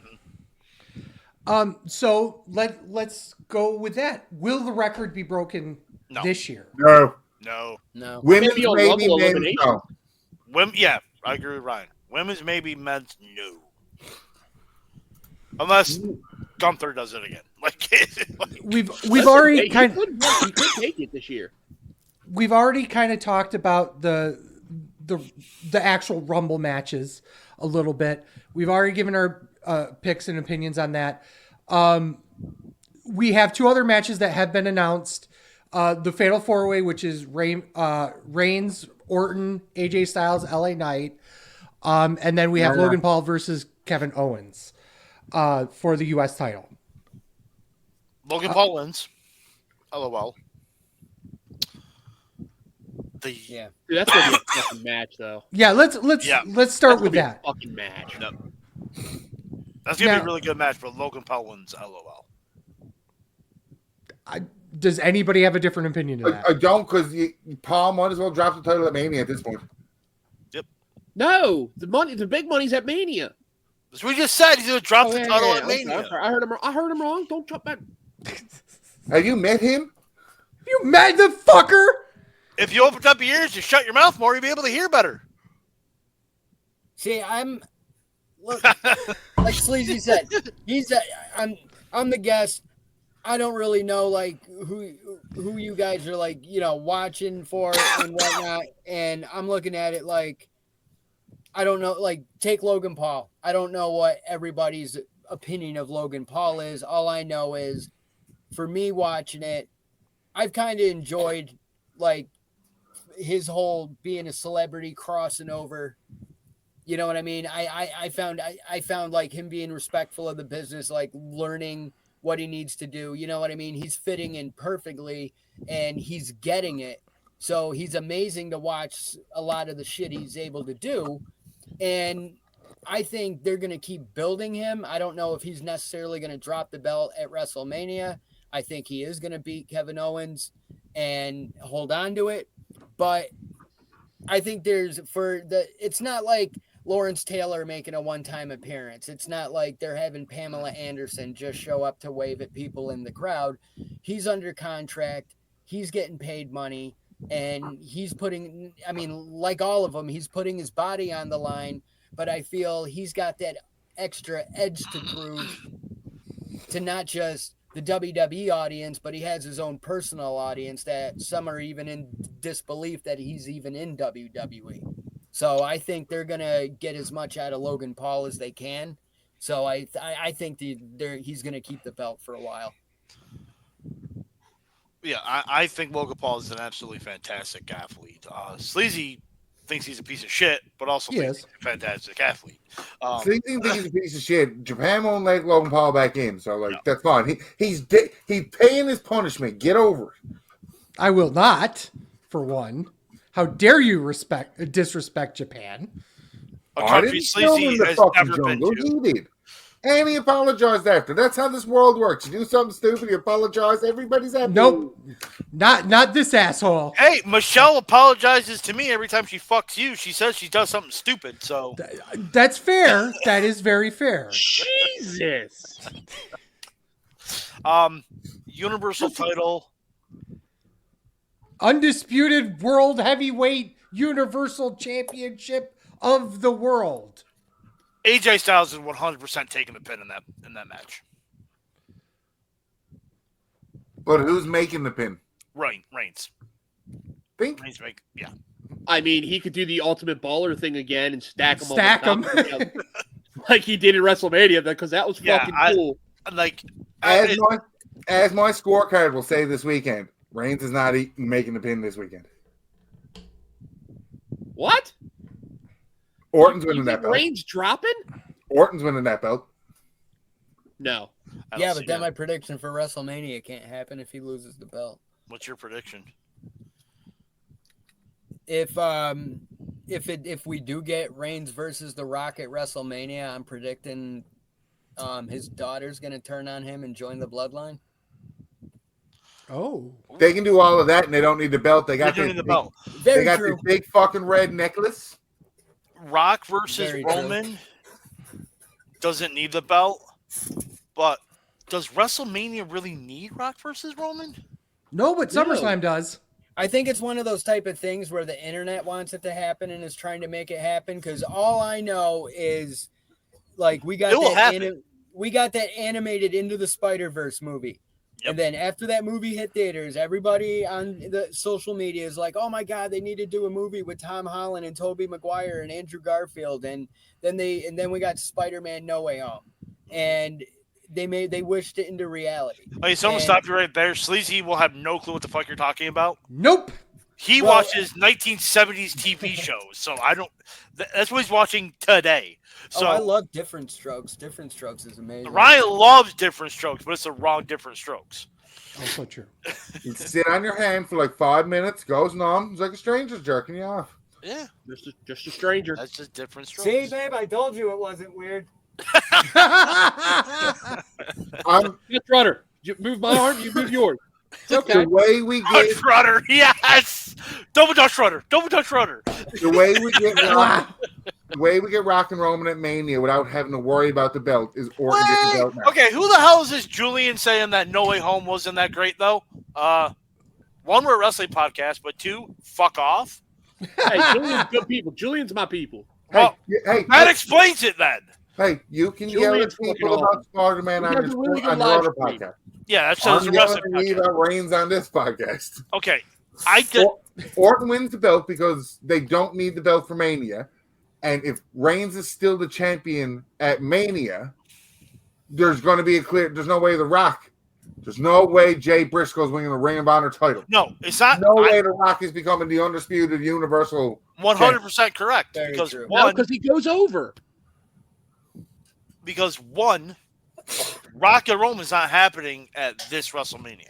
So let's go with that. Will the record be broken this year? No. Maybe Women's on maybe, Rumble men's elimination. no. Yeah, I agree with Ryan. Women's maybe, men's no. Unless Gunther does it again. We've already kind of he could take it this year. We've already kind of talked about the actual Rumble matches a little bit. We've already given our picks and opinions on that. We have 2 other matches that have been announced. The Fatal 4-Way, which is Reigns, Orton, AJ Styles, LA Knight. And then we have Logan Paul versus Kevin Owens for the U.S. title. Logan Paul wins. LOL. Dude, that's gonna be a fucking match, though. Yeah, let's start with that. Fucking match. Yep. That's gonna be a really good match, but Logan Paul wins. LOL. Does anybody have a different opinion of that? I don't, because Paul might as well drop the title at Mania at this point. Yep. No, the big money's at Mania. That's what we just said. He's gonna drop the title at Mania. I heard him wrong. Don't jump back. Have you met him? You mad the fucker? If you opened up your ears and shut your mouth more, you'd be able to hear better. See, like Sleazy said, I'm the guest. I don't really know like who you guys are like, watching for and whatnot. And I'm looking at it like, I don't know, like take Logan Paul. I don't know what everybody's opinion of Logan Paul is. All I know is for me watching it, I've kind of enjoyed like his whole being a celebrity crossing over. You know what I mean? I found like him being respectful of the business, like learning what he needs to do. You know what I mean? He's fitting in perfectly and he's getting it. So he's amazing to watch a lot of the shit he's able to do. And I think they're going to keep building him. I don't know if he's necessarily going to drop the belt at WrestleMania. I think he is going to beat Kevin Owens and hold on to it. But I think it's not like Lawrence Taylor making a one-time appearance. It's not like they're having Pamela Anderson just show up to wave at people in the crowd. He's under contract. He's getting paid money. And he's like all of them, he's putting his body on the line. But I feel he's got that extra edge to prove to not just the WWE audience, but he has his own personal audience that some are even in disbelief that he's even in WWE. So I think they're going to get as much out of Logan Paul as they can. So I think he's going to keep the belt for a while. Yeah, I think Logan Paul is an absolutely fantastic athlete. Sleazy thinks he's a piece of shit, but also thinks he's a fantastic athlete. Sleazy thinks he's a piece of shit. Japan won't let Logan Paul back in, so that's fine. He's paying his punishment. Get over it. I will not, for one. How dare you disrespect Japan? A country Sleazy has never been to. He did. And he apologized after. That's how this world works. You do something stupid, you apologize, everybody's happy. Nope. Not this asshole. Hey, Michelle apologizes to me every time she fucks you. She says she does something stupid, so that's fair. That is very fair. Jesus. Universal title. Undisputed World Heavyweight Universal Championship of the world. AJ Styles is 100% taking the pin in that match. But who's making the pin? Reigns. Think? Reigns yeah. I mean, he could do the Ultimate Baller thing again and stack them like he did in WrestleMania because that was fucking cool. As my scorecard will say this weekend, Reigns is not making the pin this weekend. What? Orton's You winning that think belt. Reigns dropping? Orton's winning that belt. No. I don't Yeah, see but then it. my prediction for WrestleMania can't happen if he loses the belt. What's your prediction? If we do get Reigns versus The Rock at WrestleMania, I'm predicting his daughter's gonna turn on him and join the bloodline. Oh. They can do all of that, and they don't need the belt. They got They're this doing the big, belt. they Very got true. this big fucking red necklace. Rock versus Very true. Roman doesn't need the belt, but does WrestleMania really need Rock versus Roman? No, but No. SummerSlam does. I think it's one of those type of things where the internet wants it to happen and is trying to make it happen. Because all I know is, like, we got It will happen. that animated Into the Spider-Verse movie. Yep. And then after that movie hit theaters, everybody on the social media is like, "Oh my God, they need to do a movie with Tom Holland and Tobey Maguire and Andrew Garfield." And then we got Spider-Man: No Way Home, and they wished it into reality. Okay, someone And- stop you right there. Sleazy will have no clue what the fuck you're talking about. Nope. He Well- watches 1970s TV shows, so I don't. That's what he's watching today. So I love Different Strokes. Different Strokes is amazing. Ryan loves Different Strokes, but it's the wrong Different Strokes. Also true. You sit on your hand for like 5 minutes, goes numb. It's like a stranger's jerking you off. Yeah, Just a stranger. that's just Different Strokes. See, babe, I told you it wasn't weird. I'm, Dutch rudder. You move my arm, you move yours. It's okay. the way we Dutch get, rudder, yes. Double Dutch rudder. Double Dutch rudder. the way we get, Wow. the way we get Rock and Roman at Mania without having to worry about the belt is Orton gets the belt now. Okay, who the hell is this Julian saying that No Way Home wasn't that great though? One, we're a wrestling podcast, but two, fuck off. Hey, Julian's good people. Julian's my people. Well, Hey, that explains it then. hey, you can yell at Julian's people fucking about Spider-Man We on have your, a really good on your live other stream. podcast. Yeah, that shows I'm the yelling wrestling at you podcast. about Reigns on this podcast. Okay, I did. Orton wins the belt because they don't need the belt for Mania. And if Reigns is still the champion at Mania, there's going to be there's no way The Rock, there's no way Jay Briscoe's winning the Ring of Honor title. No, it's not. No way The Rock is becoming the undisputed Universal. 100% correct. Very Because true. No, one, because he goes over. Rock and Roman's not happening at this WrestleMania.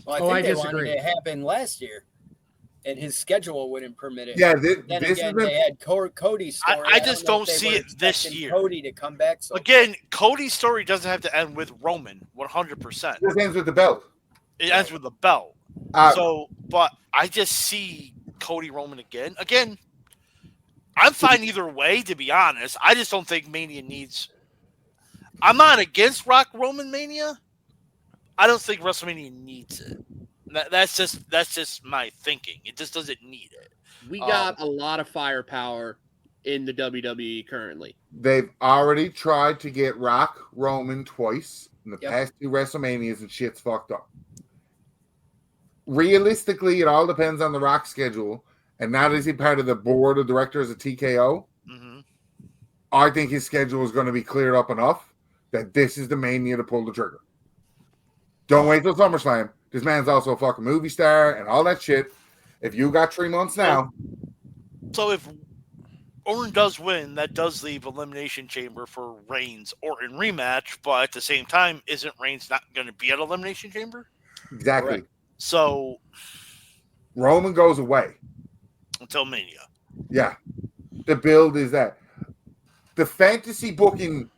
Well, I Oh, think I they disagree. wanted it to happen last year, and his schedule wouldn't permit it. Yeah, Then this again, has they been, had Cody's story. I just know don't if they see were it this expecting year. Cody to come back. So Again, Cody's story doesn't have to end with Roman 100%. this ends with the belt. It ends with the belt. Uh, But I just see Cody Roman again. Again, I'm fine either way, to be honest. I just don't think Mania needs. I'm not against Rock Roman Mania. I don't think WrestleMania needs it. That's just my thinking. It just doesn't need it. We got a lot of firepower in the WWE currently. They've already tried to get Rock Roman twice in the Yep. past two WrestleManias, and shit's fucked up. Realistically, it all depends on the Rock schedule. And now that he's part of the board of directors of TKO, Mm-hmm. I think his schedule is going to be cleared up enough that this is the Mania to pull the trigger. Don't wait till SummerSlam. This man's also a fucking movie star and all that shit. If you got 3 months now, So if Orton does win, that does leave Elimination Chamber for Reigns Orton rematch. But at the same time, isn't Reigns not going to be at Elimination Chamber? exactly. Correct. So Roman goes away. until Mania. Yeah. The build is that. The fantasy booking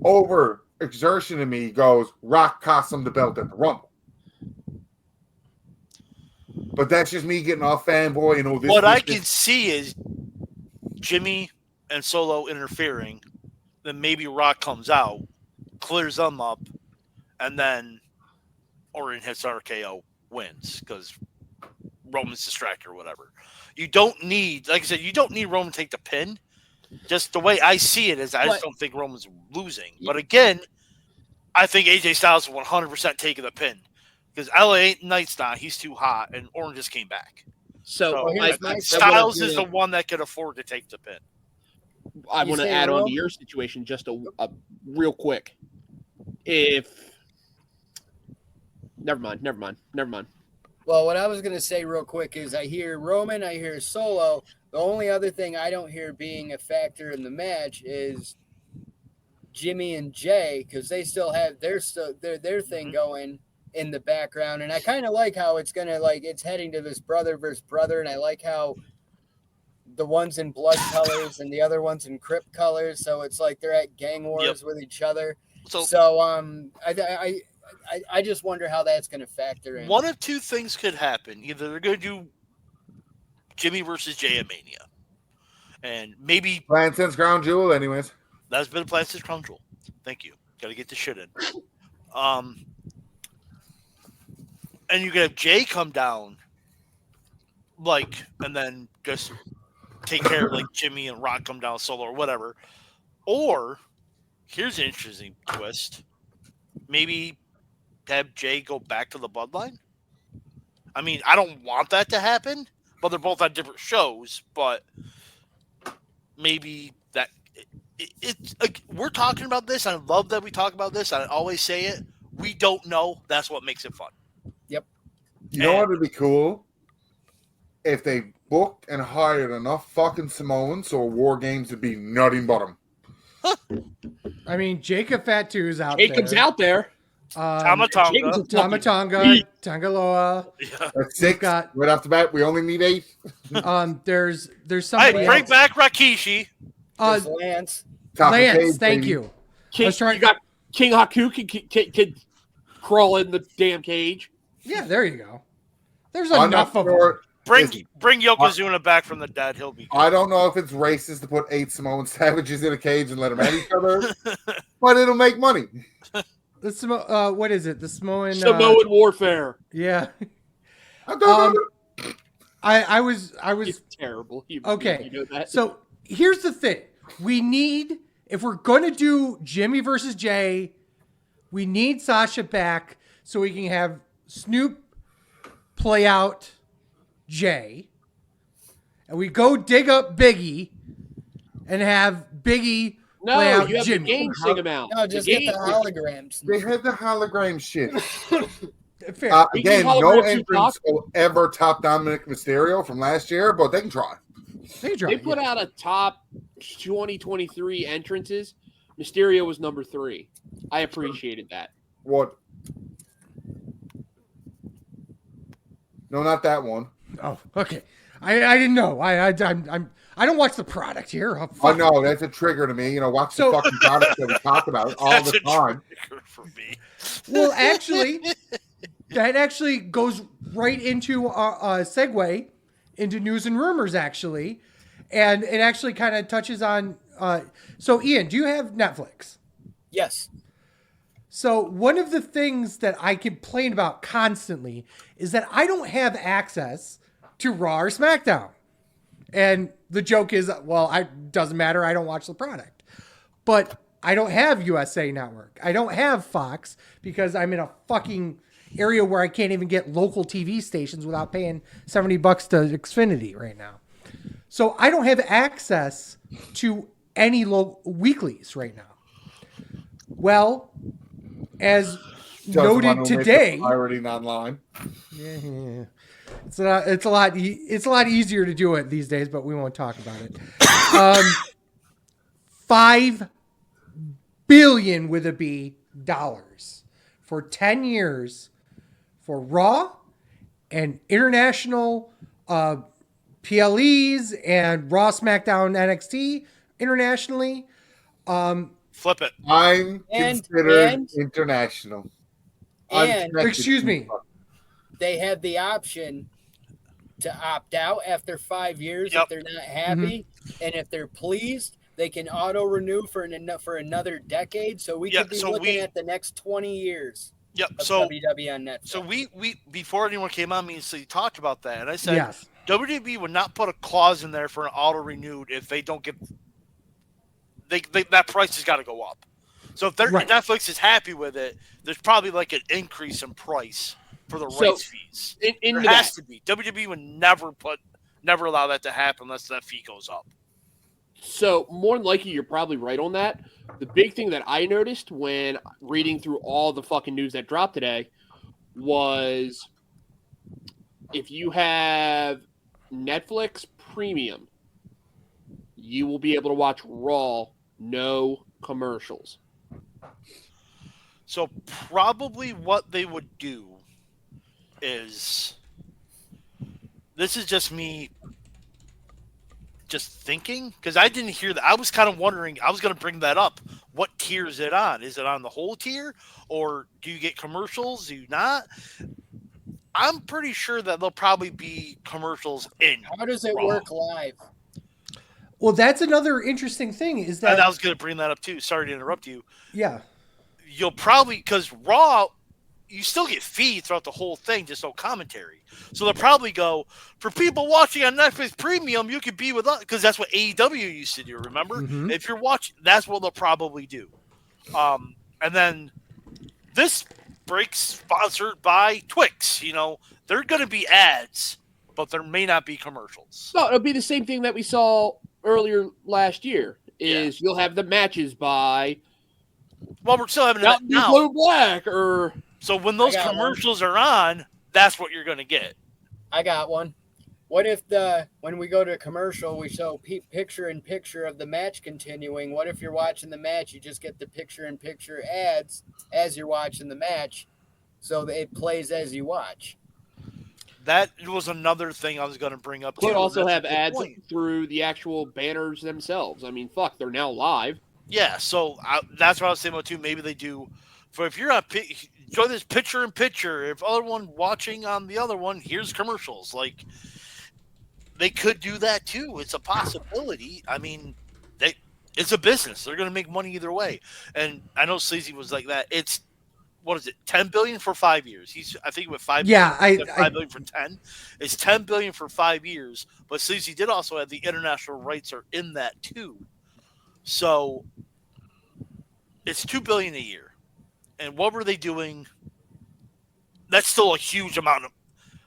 over exertion in me goes, Rock costs him the belt at the Rumble. But that's just me getting off fanboy and all this. What I this- can see is Jimmy and Solo interfering. Then maybe Rock comes out, clears them up, and then Orton hits RKO, wins because Roman's distracted or whatever. You don't need, like I said, you don't need Roman to take the pin. Just the way I see it is, I just But- don't think Roman's losing. But again, I think AJ Styles is 100% taking the pin because LA Knight's not. He's too hot, and Orton just came back. So So here's I my- Styles is the one that could afford to take the pin. I You want to say add on to Roman? your situation just a real quick. If never mind. Well, what I was going to say real quick is I hear Roman, I hear Solo. The only other thing I don't hear being a factor in the match is Jimmy and Jay, because they still have their thing going in the background. And I kind of like how it's going to, like, it's heading to this brother versus brother. And I like how the one's in blood colors and the other one's in crypt colors. So it's like they're at gang wars with each other. So I just wonder how that's going to factor in. One of two things could happen. Either they're going to do Jimmy versus Jay at Mania. And maybe... Plan since Ground Jewel, anyways. That's been a plan since Crown Jewel. Thank you. Got to get this shit in. And you can have Jay come down, like, and then just take care of, like, Jimmy and Rock come down solo or whatever. Or, here's an interesting twist. Maybe have Jay go back to the Bloodline? I mean, I don't want that to happen, but they're both on different shows, but maybe that... It's like, we're talking about this. I love that we talk about this. I always say it. We don't know. That's what makes it fun. Yep. You know what would be cool? If they booked and hired enough fucking Samoans so War Games would be nothing but them. I mean, Jacob Fatu's out Jacob's there. out there. Tamatonga, Tangaloa. Yeah. That's 6. Got, right off the bat, we only need 8. There's somebody Hey, bring else. back Rakishi. Lance. Lance, thank you. You got King Haku can crawl in the damn cage. Yeah, there you go. There's enough of them. Bring Yokozuna back from the dead. He'll be good. I don't know if it's racist to put 8 Samoan savages in a cage and let them at each other, but it'll make money. What is it? The Samoan warfare. Yeah. I was it's terrible. okay. You know that? So here's the thing. We need, if we're going to do Jimmy versus Jay, we need Sasha back so we can have Snoop play out Jay. And we go dig up Biggie and have Biggie play out you have Jimmy. the game sing him out. No, just get the holograms. They had the hologram shit. Fair. Again, no entrance will ever top Dominic Mysterio from last year, but they can try. They put out a top 2023 entrances. Mysterio was number 3. I appreciated that. What? No, not that one. Oh, okay. I didn't know. I don't watch the product here. Oh, I know that's a trigger to me. You know, watch the fucking product that we talk about all the time. For me. Well, actually, that actually goes right into a segue into news and rumors, actually. And it actually kind of touches on... so, Ian, do you have Netflix? Yes. So, one of the things that I complain about constantly is that I don't have access to Raw or SmackDown. And the joke is, well, it doesn't matter. I don't watch the product. But I don't have USA Network. I don't have Fox because I'm in a fucking area where I can't even get local TV stations without paying $70 to Xfinity right now. So I don't have access to any weeklies right now. Well, as noted today, pirating online. Yeah, it's a lot easier to do it these days, but we won't talk about it. $5 billion with a B dollars for 10 years for Raw and international PLEs and Raw, SmackDown, NXT internationally. Flip it. I'm considered international. Excuse me. They have the option to opt out after 5 years if they're not happy, and if they're pleased, they can auto renew for another decade. So we could be looking at the next 20 years. Yep. Of So WWE on Netflix. So we before anyone came on, me and Slee talked about that, and I said WWE would not put a clause in there for an auto renewed if they don't get. That price has got to go up. So if Netflix is happy with it, there's probably like an increase in price for the rights fees. There has to be. WWE would never allow that to happen unless that fee goes up. So more than likely, you're probably right on that. The big thing that I noticed when reading through all the fucking news that dropped today was if you have Netflix Premium, you will be able to watch Raw, no commercials. So probably what they would do is, this is just me just thinking, because I didn't hear that. I was kind of wondering, I was going to bring that up. What tier is it on? Is it on the whole tier? Or do you get commercials? Do you not? I'm pretty sure that there'll probably be commercials in. How does it Raw. work live? Well, that's another interesting thing is And I that, was going to bring that up too. Sorry to interrupt you. yeah. You'll probably, because Raw, you still get feed throughout the whole thing, just no commentary. So they'll probably go, for people watching on Netflix Premium, you could be with us, because that's what AEW used to do, remember? Mhm. If you're watching, that's what they'll probably do. And then this break's sponsored by Twix. You know, there are going to be ads, but there may not be commercials. No, it'll be the same thing that we saw earlier last year. Is you'll have the matches by Well, we're still having that Mountain Dew now. Blue Black, or So when those I got commercials are on, that's what you're going to get. I got one. What if when we go to a commercial, we show picture-in-picture of the match continuing? What if you're watching the match, you just get the picture-in-picture ads as you're watching the match, so that it plays as you watch? That was another thing I was going to bring up. could too. also That's a have good ads point. through the actual banners themselves. I mean, fuck, they're now live. Yeah, so that's what I was saying about too. Maybe they do. For if you're on, enjoy this picture in picture. If other one watching on the other one, here's commercials. Like, they could do that too. It's a possibility. I mean, it's a business. They're going to make money either way. And I know Sleazy was like that. It's, what is it, 10 billion for 5 years? I think with 5 Yeah, billion, 5 billion for 10. It's 10 billion for 5 years. But Sleazy did also have the international rights are in that too. So it's 2 billion a year. And what were they doing? That's still a huge amount of.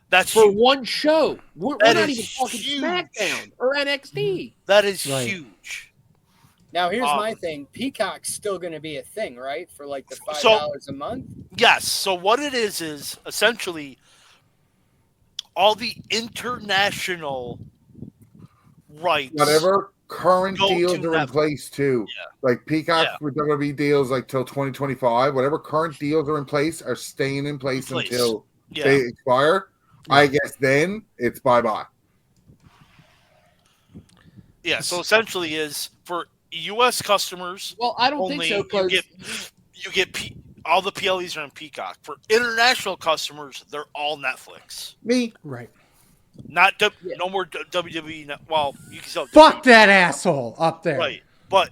That's For huge. one show. We're That not is even talking huge. SmackDown or NXT. That is Right. huge. Now, here's my thing. Peacock's still going to be a thing, right? For like the $5 So- a month? Yes. So what it is essentially all the international rights. Whatever current Go to deals are in Netflix. place too. Yeah. Like Peacock Yeah. with WWE deals like till 2025. Whatever current deals are in place are staying in place until Yeah. they expire. I guess then it's bye-bye. Yeah. So essentially is for U.S. customers. Well, I don't Only think so, you because get all the PLEs are on Peacock. For international customers, they're all Netflix. Me. Right. Not no more WWE. Well, you can still Fuck that asshole up there. right, but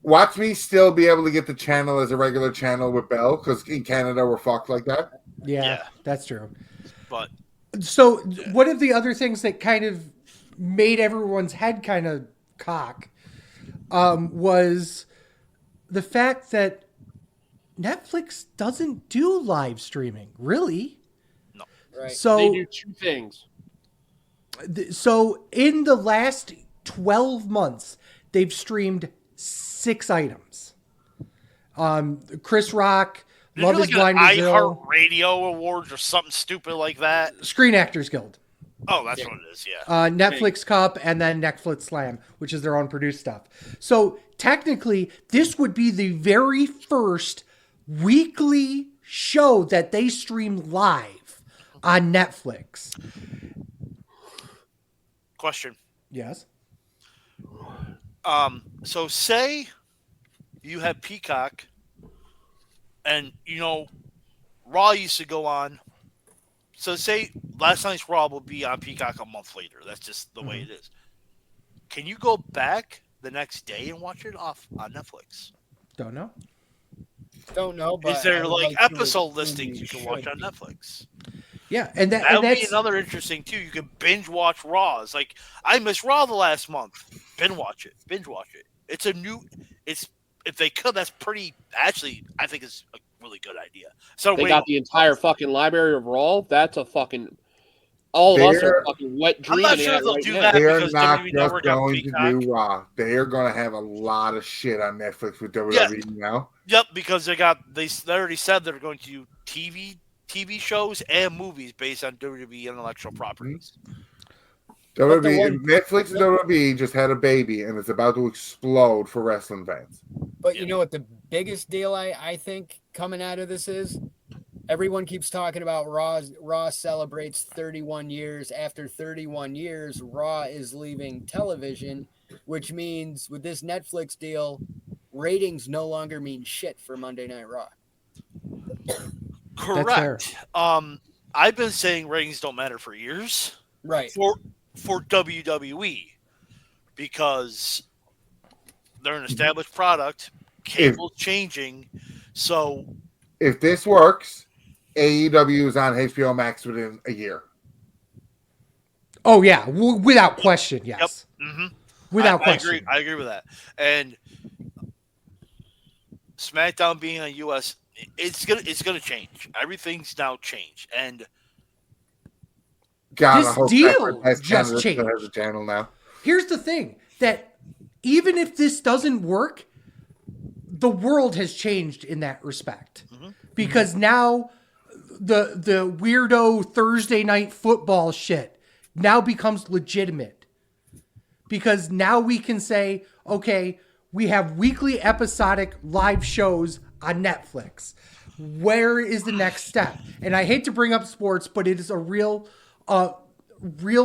Watch me still be able to get the channel as a regular channel with Bell because in Canada we're fucked like that. Yeah, Yeah. that's true. but So one of the other things that kind of made everyone's head kind of cock was the fact that Netflix doesn't do live streaming, really. Right. So they do two things. So in the last 12 months, they've streamed 6 items. Chris Rock, Didn't Love you is like Blind an to Zero, iHeartRadio Awards or something stupid like that? Screen Actors Guild, Oh, that's what it is. Yeah. Netflix Cup, and then Netflix Slam, which is their own produced stuff. So technically, this would be the very first weekly show that they stream live on Netflix. Question. Yes. So say you have Peacock, and Raw used to go on. So say last night's Raw will be on Peacock a month later. That's just the way it is. Can you go back the next day and watch it off on Netflix? Don't know. Don't know, but Is there I would like to episode assume listings you can watch should on be. Netflix? Yeah, and That would be another interesting too. You can binge watch Raw. It's like I missed Raw the last month. Binge watch it. It's if they could, that's pretty. Actually, I think it's a really good idea. So They got the entire fucking library of Raw. That's a fucking. All of us are fucking wet I'm dreaming. not sure that if they'll right do now. that. They're because not WWE just Network on going to Peacock. do Raw. They are going to have a lot of shit on Netflix with WWE now. Yep, because they already said they're going to do TV TV shows and movies based on WWE intellectual properties. WWE, Netflix and WWE just had a baby, and it's about to explode for wrestling fans. But you know what the biggest deal I think coming out of this is? Everyone keeps talking about Raw. Raw celebrates 31 years. After 31 years, Raw is leaving television, which means with this Netflix deal, ratings no longer mean shit for Monday Night Raw. Correct. I've been saying ratings don't matter for years. Right. For WWE, because they're an established product, cable's changing. So if this works, AEW is on HBO Max within a year. Oh yeah, without question, yes. Yep. Mm-hmm. Without question. I agree with that. And SmackDown being on US, it's gonna change. Everything's now changed, and this deal just changed. Has a channel now. Here's the thing, that even if this doesn't work, the world has changed in that respect. Mm-hmm. Because now the weirdo Thursday night football shit now becomes legitimate. Because now we can say, okay, we have weekly episodic live shows on Netflix. Where is the next step? And I hate to bring up sports, but it is a real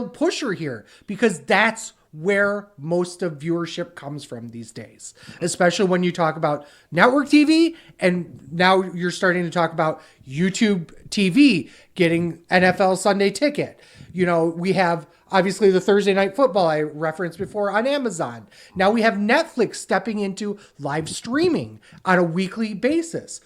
pusher here, because that's where most of viewership comes from these days, especially when you talk about network TV, and now you're starting to talk about YouTube TV getting NFL Sunday Ticket. You know, we have obviously the Thursday Night Football I referenced before on Amazon. Now we have Netflix stepping into live streaming on a weekly basis.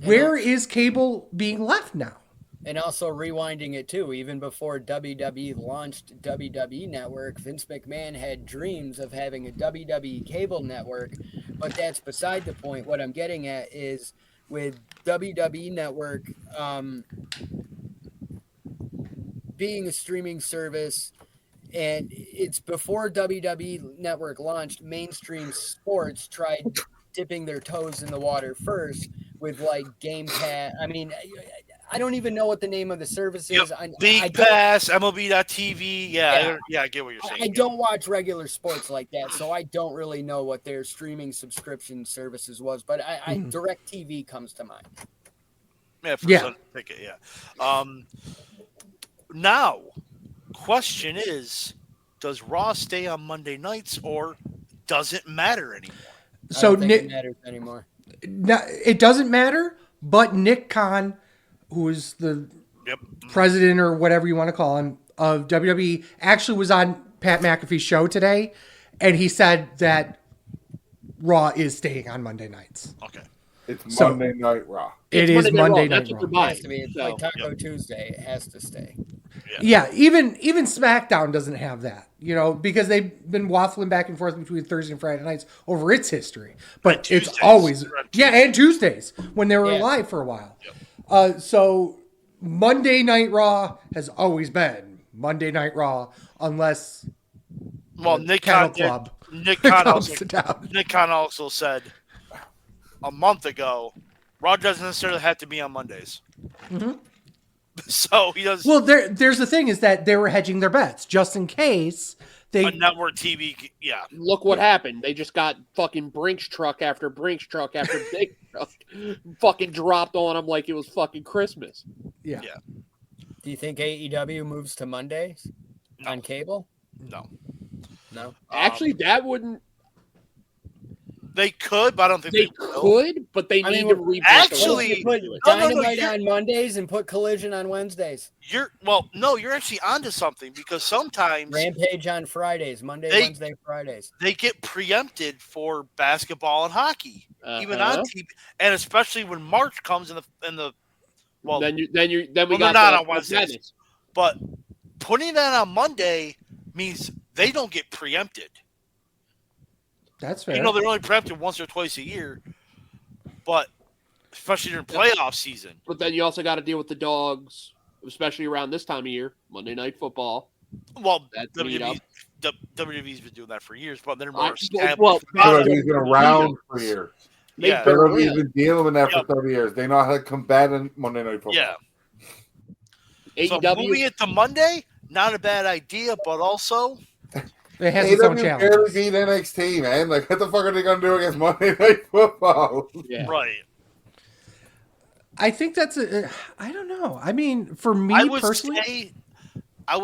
Where is cable being left now? And also rewinding it too, even before WWE launched WWE Network, Vince McMahon had dreams of having a WWE cable network, but that's beside the point. What I'm getting at is with WWE Network being a streaming service, and it's before WWE Network launched, mainstream sports tried dipping their toes in the water first with like Game Pass. I mean, I don't even know what the name of the service is. Big Pass, MLB.TV. Yeah, I get what you're saying. I don't watch regular sports like that, so I don't really know what their streaming subscription services was. But Direct TV comes to mind. Yeah, Sunday Ticket. Yeah. Now, question is, does Raw stay on Monday nights, or does it matter anymore? So I don't think it matters anymore. No, it doesn't matter. But Nick Khan, who is the president or whatever you want to call him of WWE, actually was on Pat McAfee's show today, and he said that Raw is staying on Monday nights. Okay. It's Monday Night Raw. It is Monday Night Raw. It has to be. It's like Taco Tuesday. It has to stay. Yeah, even SmackDown doesn't have that, you know, because they've been waffling back and forth between Thursday and Friday nights over its history. But it's always and Tuesdays when they were live for a while. Yep. So Monday Night Raw has always been Monday Night Raw, unless Nick Khan also said a month ago, Raw doesn't necessarily have to be on Mondays. Mm-hmm. So he does. Well, there's the thing is that they were hedging their bets just in case they network TV. Yeah. Look what happened. They just got fucking Brinks truck after Brinks truck after Big truck fucking dropped on them like it was fucking Christmas. Yeah. Do you think AEW moves to Mondays on cable? No. Actually, that wouldn't. They could, but I don't think they could. But they need to reboot. Actually, put Dynamite on Mondays and put Collision on Wednesdays. You're actually onto something, because sometimes Rampage on Fridays, Wednesday, Fridays. They get preempted for basketball and hockey, even on TV, and especially when March comes in the then we got not on Wednesdays. But putting that on Monday means they don't get preempted. That's fair. You know, they're only preempted once or twice a year, but especially during playoff season. But then you also got to deal with the dogs, especially around this time of year, Monday Night Football. Well, WWE's been doing that for years, but they're more WWE's been around for years. Yeah. WWE's been dealing with that for 30 years. They know how to combat Monday Night Football. Yeah. So AEW. moving it to Monday, not a bad idea, but also It has its own AEW barely challenges. beat NXT, man. Like, what the fuck are they gonna do against Monday Night Football? Yeah. right. I think that's I don't know. I mean, for me I would personally,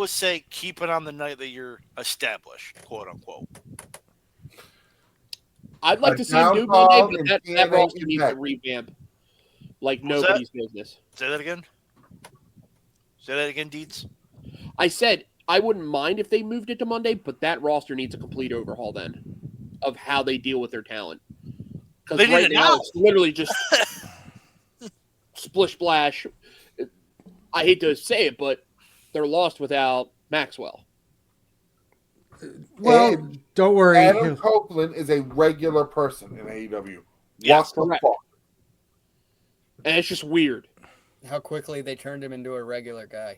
say keep it on the night that you're established, quote unquote. I'd like A to see him do Monday, downfall but in that TNA roster needs to Impact. revamp like What was that? nobody's business. Say that again. Say that again, Deeds. I said I wouldn't mind if they moved it to Monday, but that roster needs a complete overhaul then of how they deal with their talent. Because They need right it now now. it's literally just splish splash. I hate to say it, but they're lost without Maxwell. well, And don't worry. Adam Copeland is a regular person in AEW. Yes, What the correct. fuck? And it's just weird. How quickly they turned him into a regular guy.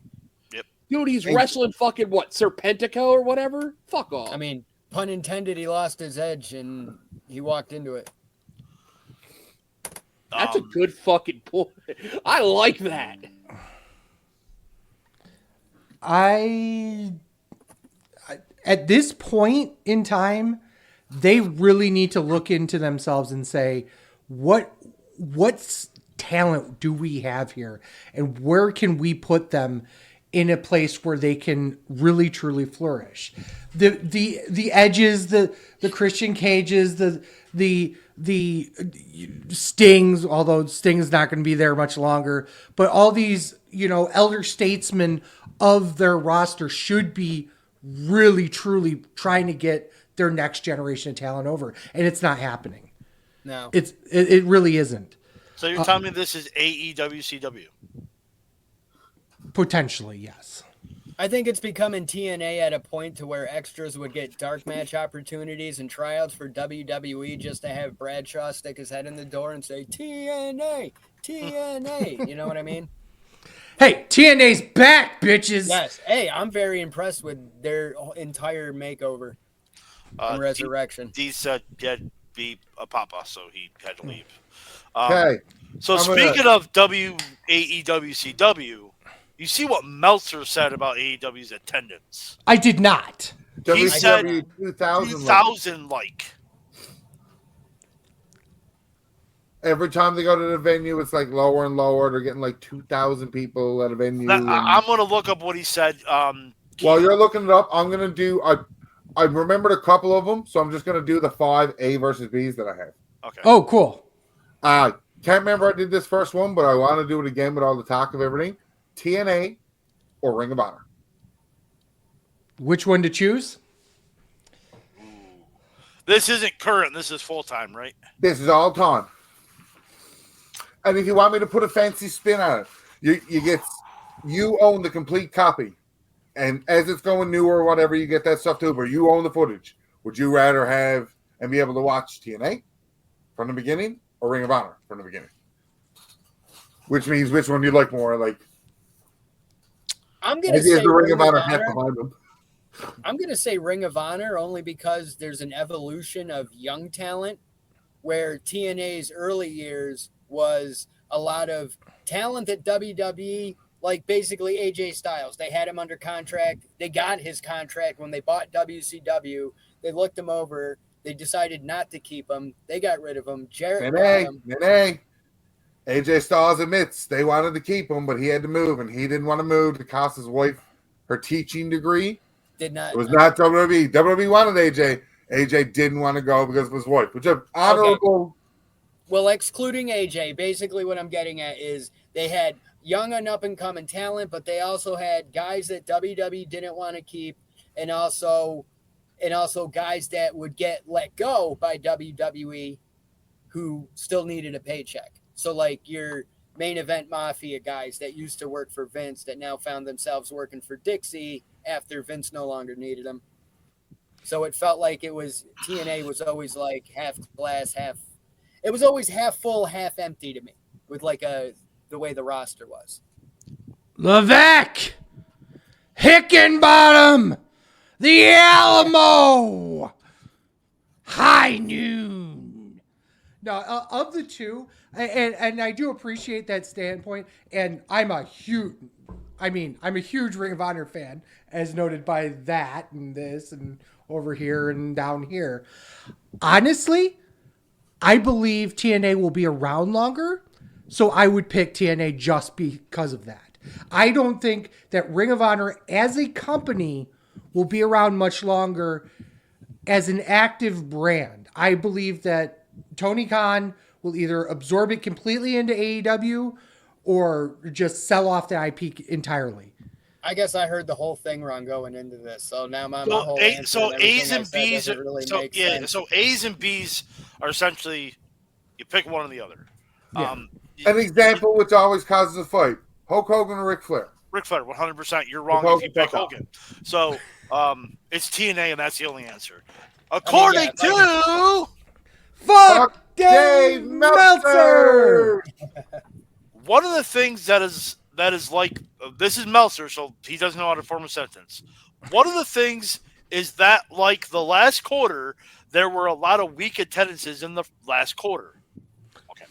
Dude, he's And- wrestling fucking what, Serpentico or whatever? Fuck off. I mean, pun intended, he lost his edge and he walked into it. That's a good fucking point. I like that. At this point in time, they really need to look into themselves and say, what's talent do we have here, and where can we put them in a place where they can really truly flourish? The Edges, the Christian Cages, the Stings, although Sting is not going to be there much longer, but all these, elder statesmen of their roster should be really truly trying to get their next generation of talent over, and it's not happening. No. It really isn't. So you're telling me this is AEWCW? Potentially, yes. I think it's becoming TNA at a point to where extras would get dark match opportunities and tryouts for WWE just to have Bradshaw stick his head in the door and say, TNA, TNA. You know what I mean? Hey, TNA's back, bitches. Yes. Hey, I'm very impressed with their entire makeover and resurrection. Deeds said he had be a papa, so he had to leave. Okay. So I'm speaking of AEWCW, you see what Meltzer said about AEW's attendance. I did not. He said WCW 2000. 2,000 like. Every time they go to the venue, it's like lower and lower. They're getting like 2,000 people at a venue. I'm going to look up what he said. While you're looking it up, I'm going to do. I remembered a couple of them, so I'm just going to do the 5 A versus Bs that I have. Okay. Oh, cool. Can't remember I did this first one, but I want to do it again with all the talk of everything. TNA or Ring of Honor? Which one to choose? This isn't current. This is full time, right? This is all time. And if you want me to put a fancy spin on it, you own the complete copy. And as it's going new or whatever, you get that stuff too, but you own the footage. Would you rather have and be able to watch TNA from the beginning or Ring of Honor from the beginning? Which means which one you like more? Like, I'm gonna maybe say the Ring of Honor Honor. half behind them. I'm gonna say Ring of Honor only because there's an evolution of young talent, where TNA's early years was a lot of talent that WWE, like basically AJ Styles, they had him under contract. They got his contract when they bought WCW. They looked him over. They decided not to keep him. They got rid of him. Jarrett bought him. AJ Styles admits they wanted to keep him, but he had to move, and he didn't want to move to cost his wife her teaching degree. Did not. It was not WWE. WWE wanted AJ. AJ didn't want to go because of his wife, which is honorable. Well, excluding AJ, basically what I'm getting at is they had young and up and coming talent, but they also had guys that WWE didn't want to keep, and also guys that would get let go by WWE who still needed a paycheck. So like your main event mafia guys that used to work for Vince that now found themselves working for Dixie after Vince no longer needed them. So it felt like it was TNA was always like half glass, half. It was always half full, half empty to me, with like the way the roster was. Levesque, Hickenbottom, the Alamo, High Noon. Now, of the two, and I do appreciate that standpoint, and I'm a I mean, I'm a huge Ring of Honor fan, as noted by that and this and over here and down here. Honestly, I believe TNA will be around longer, so I would pick TNA just because of that. I don't think that Ring of Honor as a company will be around much longer as an active brand. I believe that Tony Khan will either absorb it completely into AEW or just sell off the IP entirely. I guess I heard the whole thing wrong going into this, so now my So, whole A, answer so and A's everything I and said B's, doesn't really so make yeah, sense. so A's and B's are essentially you pick one or the other. Yeah. An example which always causes a fight: Hulk Hogan or Ric Flair. Ric Flair, 100%. You're wrong Hulk if you pick Hogan. Hogan. So it's TNA, and that's the only answer. According to Fuck Dave Meltzer! one of the things that is like this is Meltzer, so he doesn't know how to form a sentence. One of the things is that like the last quarter, there were a lot of weak attendances in the last quarter. Okay,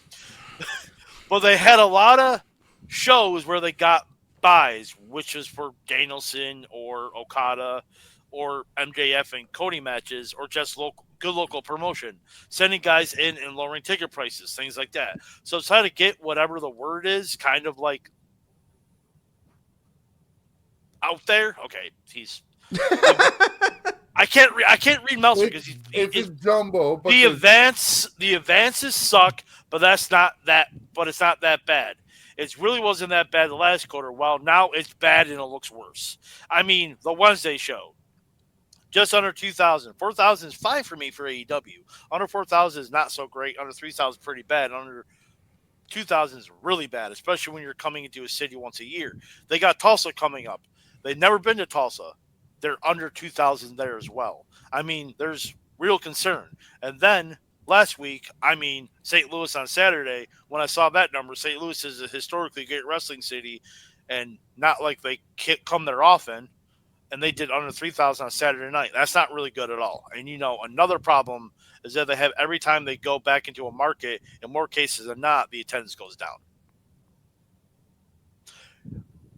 but they had a lot of shows where they got buys, which was for Danielson or Okada or MJF and Cody matches, or just good local promotion, sending guys in and lowering ticket prices, things like that. So try to get whatever the word is, kind of like out there. Okay, he's. I can't read Meltzer because It's a jumbo. But the advances suck, but it's not that bad. It really wasn't that bad the last quarter. Well, now it's bad and it looks worse. I mean, the Wednesday show, just under 2,000. 4,000 is fine for me for AEW. Under 4,000 is not so great. Under 3,000 is pretty bad. Under 2,000 is really bad, especially when you're coming into a city once a year. They got Tulsa coming up. They've never been to Tulsa. They're under 2,000 there as well. I mean, there's real concern. And then last week, I mean, St. Louis on Saturday, when I saw that number, St. Louis is a historically great wrestling city and not like they come there often. And they did under 3,000 on Saturday night. That's not really good at all. And, another problem is that they have every time they go back into a market, in more cases than not, the attendance goes down.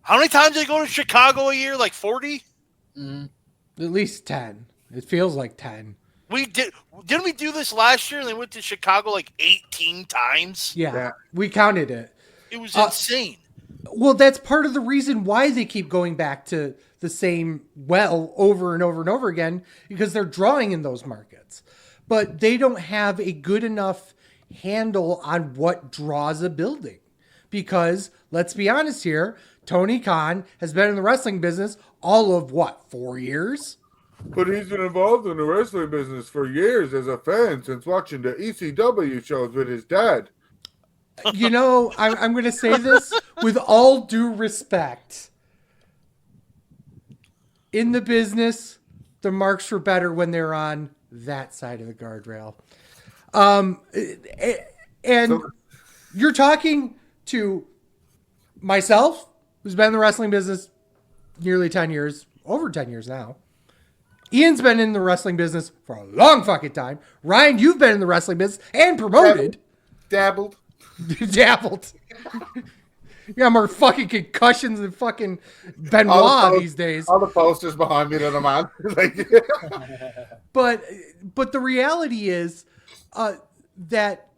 How many times do they go to Chicago a year? Like 40? At least 10. It feels like 10. Didn't we do this last year? And they went to Chicago like 18 times? Yeah. We counted it. It was insane. Well, that's part of the reason why they keep going back to the same well over and over and over again, because they're drawing in those markets. But they don't have a good enough handle on what draws a building. Because, let's be honest here, Tony Khan has been in the wrestling business all of, 4 years? But he's been involved in the wrestling business for years as a fan, since watching the ECW shows with his dad. I'm going to say this with all due respect. In the business, the marks were better when they're on that side of the guardrail. And you're talking to myself, who's been in the wrestling business nearly 10 years, over 10 years now. Ian's been in the wrestling business for a long fucking time. Ryan, you've been in the wrestling business and promoted. Dabbled. Dabbled. You got more fucking concussions than fucking Benoit these days. All the posters behind me that I'm on. But the reality is that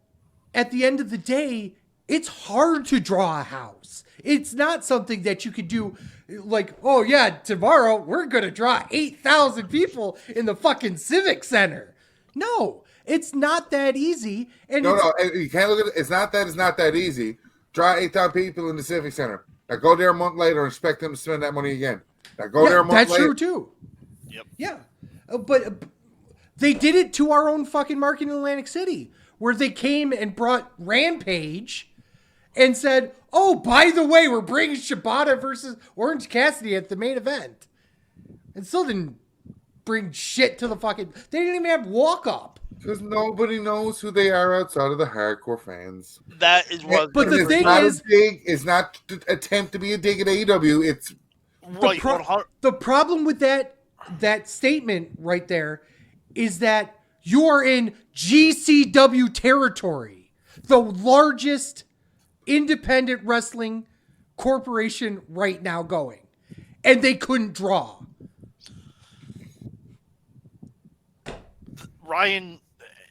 at the end of the day, it's hard to draw a house. It's not something that you could do like, oh yeah, tomorrow we're going to draw 8,000 people in the fucking Civic Center. No, it's not that easy. And No, you can't look at it. It's not that easy. Draw 8,000 people in the Civic Center. Now go there a month later and expect them to spend that money again. Now go there a month later. That's true too. Yep. Yeah. But they did it to our own fucking market in Atlantic City, where they came and brought Rampage and said, oh, by the way, we're bringing Shibata versus Orange Cassidy at the main event. And still didn't bring shit to the fucking... They didn't even have walk-up. Because nobody knows who they are outside of the hardcore fans. That is what... But the thing is... It's not to attempt to be a dig at AEW. It's... Right, the problem with that statement right there is that you are in GCW territory, the largest independent wrestling corporation right now going, and they couldn't draw. Ryan,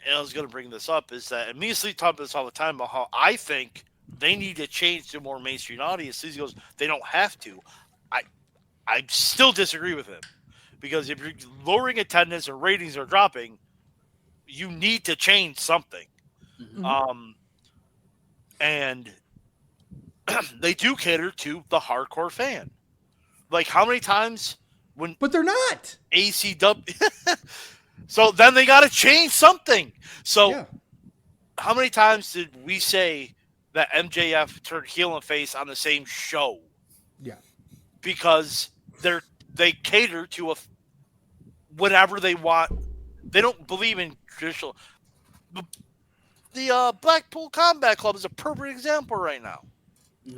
and I was going to bring this up, is that, and me and Sleep talk about this all the time, about how I think they need to change to a more mainstream audience. He goes, they don't have to. I still disagree with him, because if you're lowering attendance or ratings are dropping, you need to change something. Mm-hmm. And they do cater to the hardcore fan. Like, how many times when But they're not. ACW, so then they got to change something. So Yeah. how many times did we say that MJF turned heel and face on the same show? Yeah. Because they cater to whatever they want. They don't believe in traditional. The Blackpool Combat Club is a perfect example right now.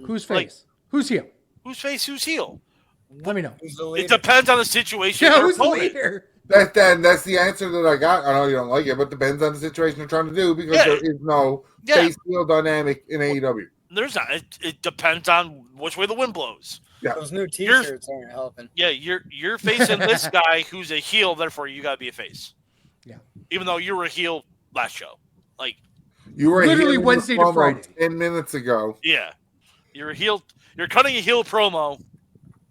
Who's Like- face? Who's heel? Who's face? Who's heel? Let me know. Who's the It leader? depends on the situation. Yeah, of their who's the opponent. leader? That's the answer that I got. I know you don't like it, but depends on the situation you're trying to do, because Yeah. there is no Yeah. face heel dynamic in AEW. There's not. It depends on which way the wind blows. Those new T-shirts aren't helping. Yeah, you're facing this guy who's a heel, therefore you gotta be a face. Yeah. Even though you were a heel last show. Like, You were Literally healing the Wednesday to promo Friday. 10 minutes ago. yeah. You're a heel, you're cutting a heel promo,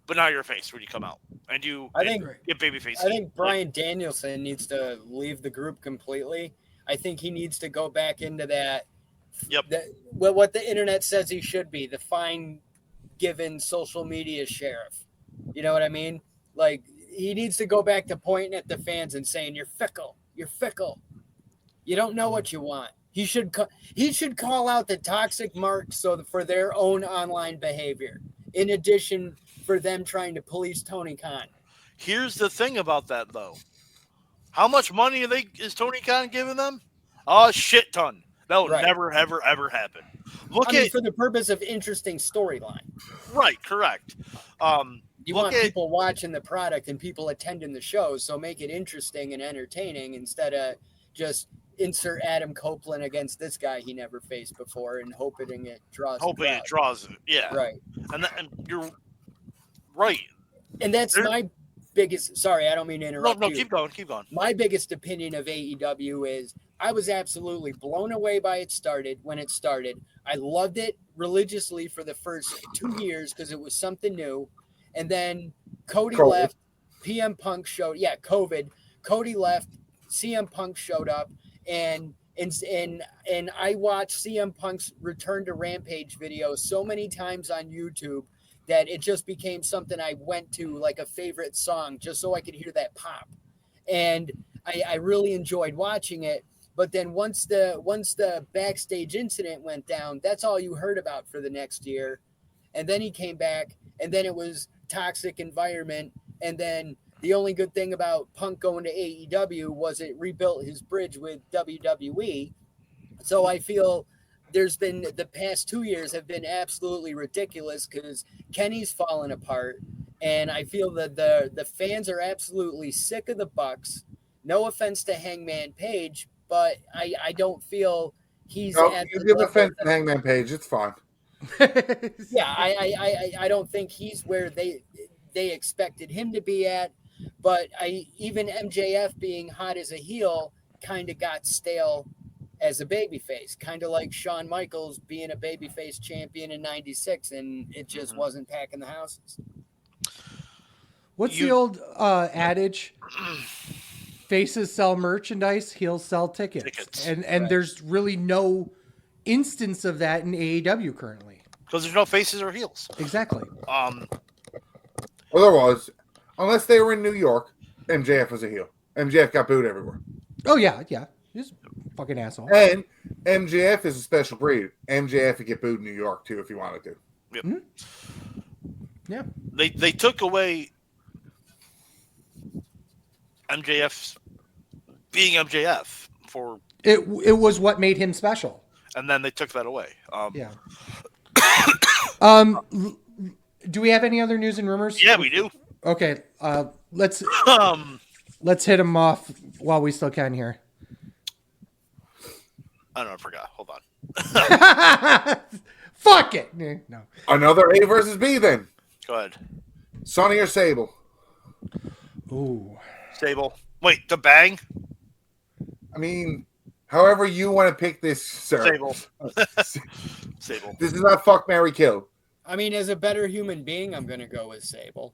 but now you're a face when you come out. And you I think get babyface. I think Bryan Danielson needs to leave the group completely. I think he needs to go back into that. Yep. What the internet says he should be, the fine given social media sheriff. You know what I mean? Like, he needs to go back to pointing at the fans and saying, "You're fickle. You're fickle. You don't know what you want." He should call out the toxic marks for their own online behavior. In addition, for them trying to police Tony Khan. Here's the thing about that, though. How much money is Tony Khan giving them? A shit ton. That will Right. never, ever, ever happen. For the purpose of interesting storyline. Right, correct. You Look want at- people watching the product and people attending the shows, so make it interesting and entertaining instead of just insert Adam Copeland against this guy he never faced before and hoping it draws. Hoping it draws it. Yeah. Right. And you're right. And that's my biggest. Sorry, I don't mean to interrupt. No, you. keep going, keep going. My biggest opinion of AEW is I was absolutely blown away by when it started. I loved it religiously for the first 2 years because it was something new. And then Cody COVID. left, PM Punk showed. Yeah, COVID. Cody left, CM Punk showed up, and I watched CM Punk's Return to Rampage video so many times on YouTube that it just became something I went to like a favorite song just so I could hear that pop. And I really enjoyed watching it. But then once the backstage incident went down, that's all you heard about for the next year. And then he came back, and then it was toxic environment. And then the only good thing about Punk going to AEW was it rebuilt his bridge with WWE. So I feel there's been the past 2 years have been absolutely ridiculous because Kenny's fallen apart. And I feel that the fans are absolutely sick of the Bucks. No offense to Hangman Page, but I don't feel he's No, at you the give level offense that- to Hangman Page. It's fine. yeah, I don't think he's where they expected him to be at. But even MJF being hot as a heel kind of got stale as a babyface, kind of like Shawn Michaels being a babyface champion in '96, and it just wasn't packing the houses. What's the old adage? Faces sell merchandise, heels sell tickets. And Right. there's really no instance of that in AEW currently. Because there's no faces or heels. Exactly. Well, there was. Unless they were in New York, MJF was a heel. MJF got booed everywhere. Oh yeah. He's a fucking asshole. And MJF is a special breed. MJF would get booed in New York, too, if he wanted to. Yep. Yeah. They took away MJF's being MJF for, It was what made him special. and then they took that away. Yeah. Do we have any other news and rumors? Yeah, we do. Okay. Let's Um, hit them off while we still can here. I don't know. I forgot. Hold on. Fuck it. No. Another A versus B then. Go ahead. Sonny or Sable? Ooh. Stable. Wait, the bang? I mean, however you want to pick this, sir. Sable. Sable. This is not fuck, marry, kill. I mean, as a better human being, I'm gonna go with Sable.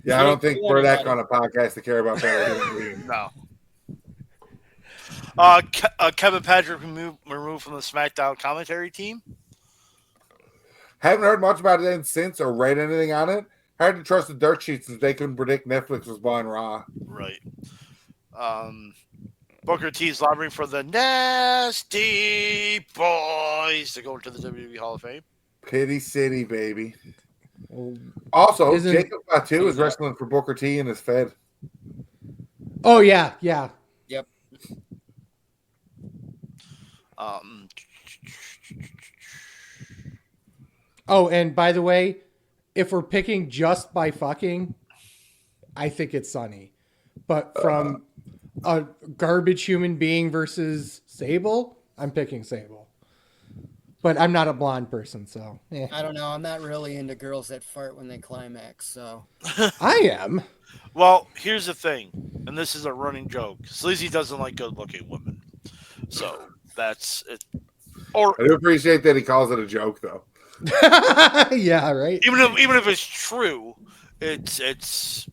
Yeah, I don't think we're that kind of podcast to care about that. No. Kevin Patrick removed from the SmackDown commentary team. Haven't heard much about it since or read anything on it. Hard to trust the dirt sheets since they couldn't predict Netflix was buying Raw. Right. Booker T's lobbying for the Nasty Boys to go into the WWE Hall of Fame. Pity City, baby. Also, Jacob Fatu is wrestling for Booker T and is fed. Oh, yeah. Yep. Oh, and by the way, if we're picking just by fucking, I think it's Sonny. But from a garbage human being versus Sable, I'm picking Sable. But I'm not a blonde person, so. I don't know. I'm not really into girls that fart when they climax, so. I am. Well, here's the thing, and this is a running joke. Sleazy doesn't like good-looking women. So, that's it. I do appreciate that he calls it a joke, though. Yeah, right. Even if it's true, it's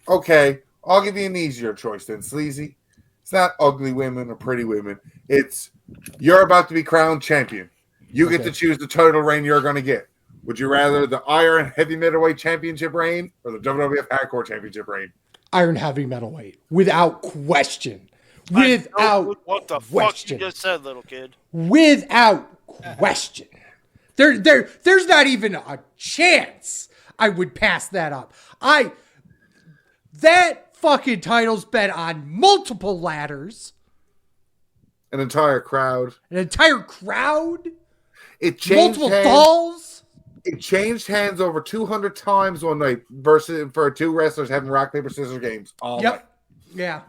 okay. I'll give you an easier choice then, Sleazy. It's not ugly women or pretty women. It's you're about to be crowned champion. You get to choose the title reign you're going to get. Would you rather the Iron Heavy Middleweight Championship reign or the WWF Hardcore Championship reign? Iron Heavy Middleweight, without question. Without what the question. fuck you just said, little kid. Without question. There's not even a chance I would pass that up. That fucking title's been on multiple ladders. An entire crowd. It changed multiple hands. falls. It changed hands over 200 times one night versus for two wrestlers having rock, paper, scissors games all night. Yeah.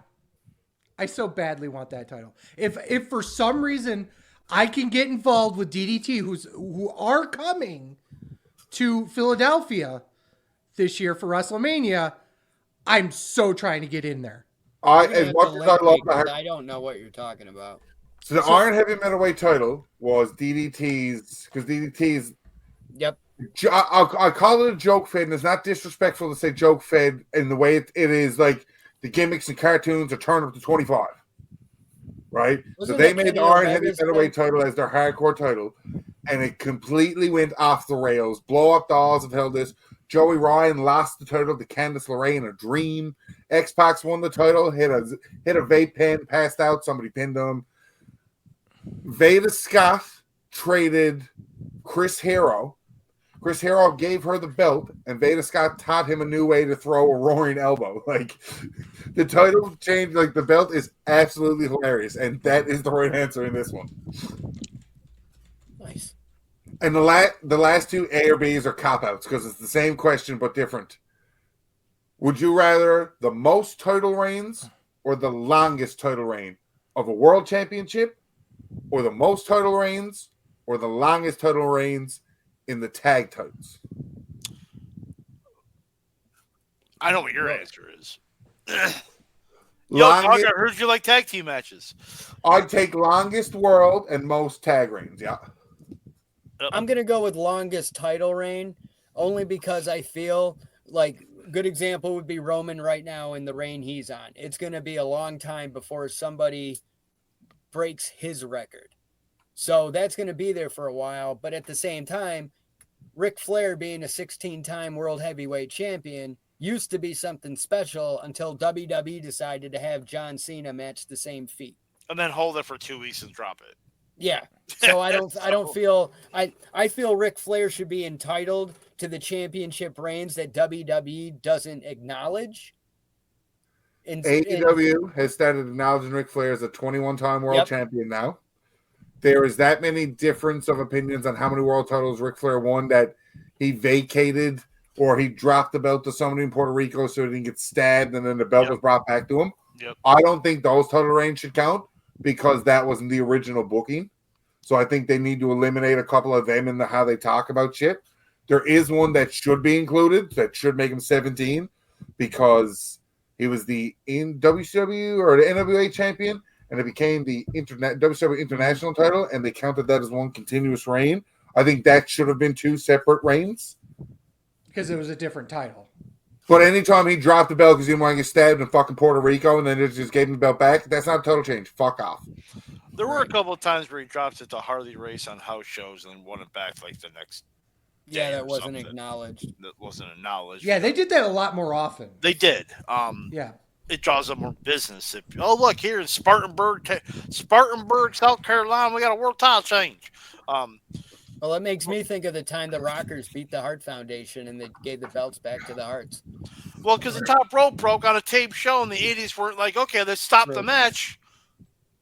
I so badly want that title. If for some reason I can get involved with DDT, who are coming to Philadelphia this year for WrestleMania, I'm so trying to get in there. As much as I love that, I don't know what you're talking about. So the Iron Heavy Middleweight title was DDT's, because DDT's. Yep. I call it a joke fed, and it's not disrespectful to say joke fed in the way it is like the gimmicks and cartoons are turned up to 25. Right? So they made the Iron Heavy Middleweight title as their hardcore title, and it completely went off the rails. Blow Up Dolls have held this. Joey Ryan lost the title to Candice LeRae in a dream. X-Pac won the title, hit a vape pen, passed out, somebody pinned him. Veda Scott traded Chris Hero. Chris Hero gave her the belt, and Veda Scott taught him a new way to throw a roaring elbow. Like, the title change, like, the belt is absolutely hilarious, and that is the right answer in this one. Nice. And the last two A or B's are cop-outs, because it's the same question, but different. Would you rather the most title reigns or the longest title reign of a world championship, or the most title reigns or the longest title reigns in the tag titles? I know what your answer is. Yo, Dog, I heard you like tag team matches. I'd take longest world and most tag reigns, yeah. I'm going to go with longest title reign, only because I feel like a good example would be Roman right now in the reign he's on. It's going to be a long time before somebody breaks his record. So that's going to be there for a while. But at the same time, Ric Flair being a 16-time world heavyweight champion used to be something special until WWE decided to have John Cena match the same feat. And then hold it for 2 weeks and drop it. Yeah. So I feel Ric Flair should be entitled to the championship reigns that WWE doesn't acknowledge. AEW has started acknowledging Ric Flair as a 21-time world champion now. There is that many difference of opinions on how many world titles Ric Flair won that he vacated or he dropped the belt to somebody in Puerto Rico so he didn't get stabbed and then the belt was brought back to him. I don't think those title reigns should count because that wasn't the original booking. So I think they need to eliminate a couple of them in how they talk about shit. There is one that should be included that should make him 17 because he was the WCW or the NWA champion, and it became the WCW international title, and they counted that as one continuous reign. I think that should have been 2 separate reigns. Because it was a different title. But anytime he dropped the belt because he didn't want to get stabbed in fucking Puerto Rico and then it just gave him the belt back, that's not a total change. Fuck off. There were a couple of times where he dropped it to Harley Race on house shows and then won it back like the next Yeah, day that or wasn't something. acknowledged. That wasn't acknowledged. Yeah, they did that a lot more often. They did. Yeah. It draws up more business. Look, here in Spartanburg, South Carolina, we got a world title change. Well, it makes me think of the time the Rockers beat the Hart Foundation and they gave the belts back to the Harts. Well, because the top rope broke on a tape show in the 80s, weren't like, okay, let's stop the match,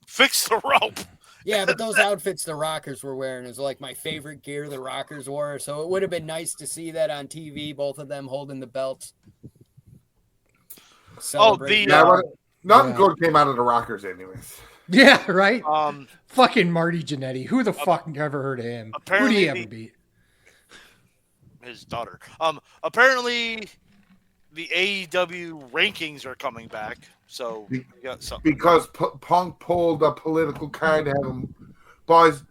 fix the rope. Yeah, but those outfits the Rockers were wearing is like my favorite gear the Rockers wore. So it would have been nice to see that on TV, both of them holding the belts. Celebrating. Nothing good came out of the Rockers, anyways. Yeah, right. Fucking Marty Jannetty. Who the fuck ever heard of him? Who did he ever beat? His daughter. Apparently, the AEW rankings are coming back, so we got something. Because Punk pulled a political card to have him. Boys,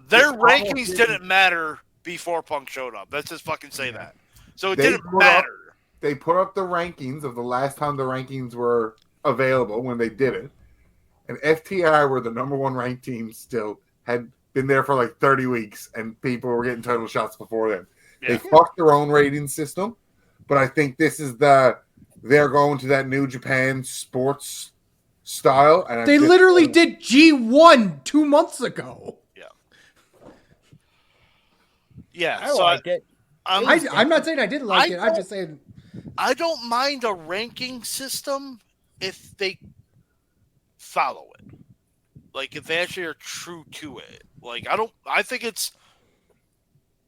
their rankings didn't matter before Punk showed up. Let's just fucking say that. So it didn't matter. They put up the rankings of the last time the rankings were available when they did it. And FTR were the number 1 ranked team still, had been there for like 30 weeks, and people were getting title shots before them. Yeah. They fucked their own rating system, but I think this is they're going to that New Japan sports style. And they literally did G1 2 months ago. Yeah. Yeah. I like it. I'm not saying I didn't like it. I'm just saying. I don't mind a ranking system if they follow it. Like if they actually are true to it. Like I think it's.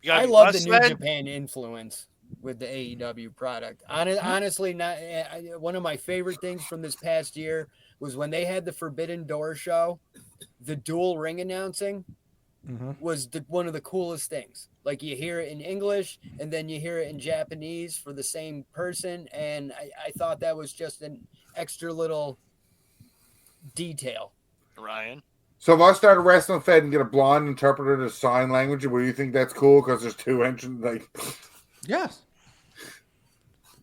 I love the New Japan influence with the AEW product. Honestly, one of my favorite things from this past year was when they had the Forbidden Door show. The dual ring announcing was one of the coolest things. Like you hear it in English and then you hear it in Japanese for the same person, and I thought that was just an extra little detail. Ryan. So if I start a wrestling fed and get a blind interpreter to sign language, will you think that's cool because there's 2 entrants? Like, yes.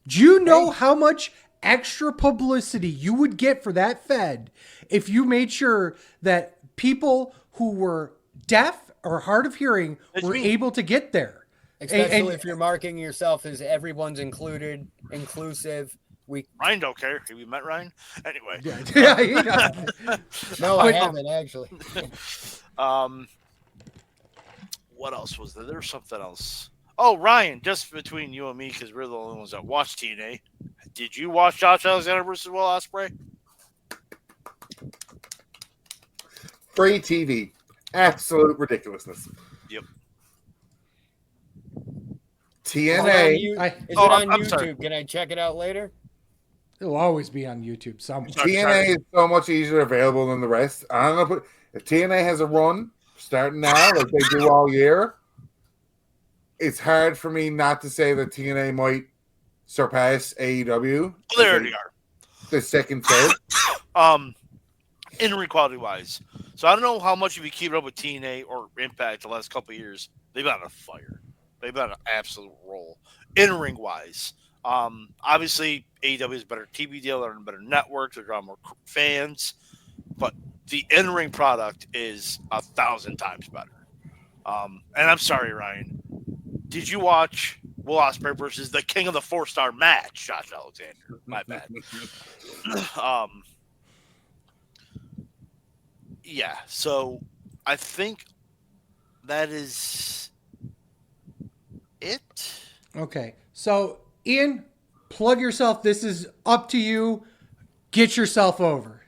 Do you know how much extra publicity you would get for that fed if you made sure that people who were deaf or hard of hearing were able to get there? Especially if you're marking yourself as everyone's inclusive. Ryan don't care. Have you met Ryan? Anyway. Yeah, he does. No, I haven't actually. What else was there? There was something else. Oh, Ryan, just between you and me, because we're the only ones that watch TNA. Did you watch Josh Alexander versus Will Ospreay? Free TV. Absolute ridiculousness. Yep. TNA. Is it on YouTube? Sorry. Can I check it out later? It'll always be on YouTube somewhere. TNA is so much easier available than the rest. I don't know if TNA has a run starting now, like they do all year. It's hard for me not to say that TNA might surpass AEW. Well, they already are. The second third. In quality wise. So I don't know how much if you keep it up with TNA or Impact the last couple of years. They've been on a fire. They've been on an absolute roll. In-ring wise. Obviously, AEW is a better TV deal. They're on a better network. They're drawing more fans. But the in-ring product is 1,000 times better. And I'm sorry, Ryan. Did you watch Will Ospreay versus the King of the 4-star match, Josh Alexander? My bad. Yeah, so I think that is it. Okay, so Ian, plug yourself. This is up to you. Get yourself over.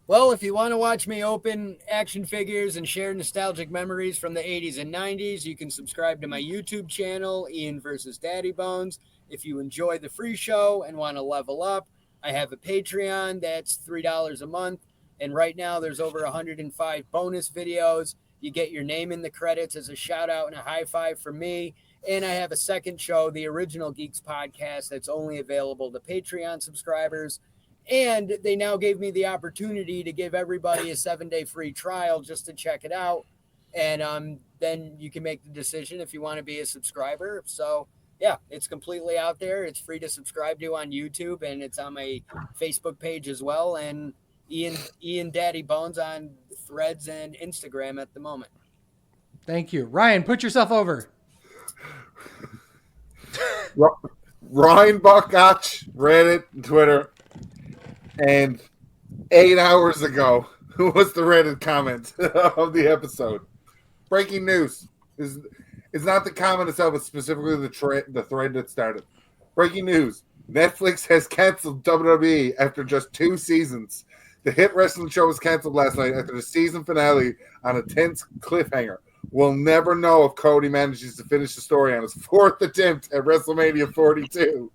Well, if you want to watch me open action figures and share nostalgic memories from the 80s and 90s, you can subscribe to my YouTube channel, Ian Vs Daddybones. If you enjoy the free show and want to level up, I have a Patreon that's $3 a month. And right now there's over 105 bonus videos. You get your name in the credits as a shout out and a high five from me. And I have a second show, the Original Geeks podcast, that's only available to Patreon subscribers. And they now gave me the opportunity to give everybody a 7-day free trial just to check it out. And then you can make the decision if you want to be a subscriber. So, yeah, it's completely out there. It's free to subscribe to on YouTube, and it's on my Facebook page as well. And Ian Daddybones on Threads and Instagram at the moment. Thank you. Ryan, put yourself over. Ryan Buckotch, Reddit, and Twitter. And 8 hours ago was the Reddit comment of the episode. Breaking news. It's not the comment itself, it's specifically the thread that started. Breaking news. Netflix has canceled WWE after just 2 seasons. The hit wrestling show was canceled last night after the season finale on a tense cliffhanger. We'll never know if Cody manages to finish the story on his 4th attempt at WrestleMania 42.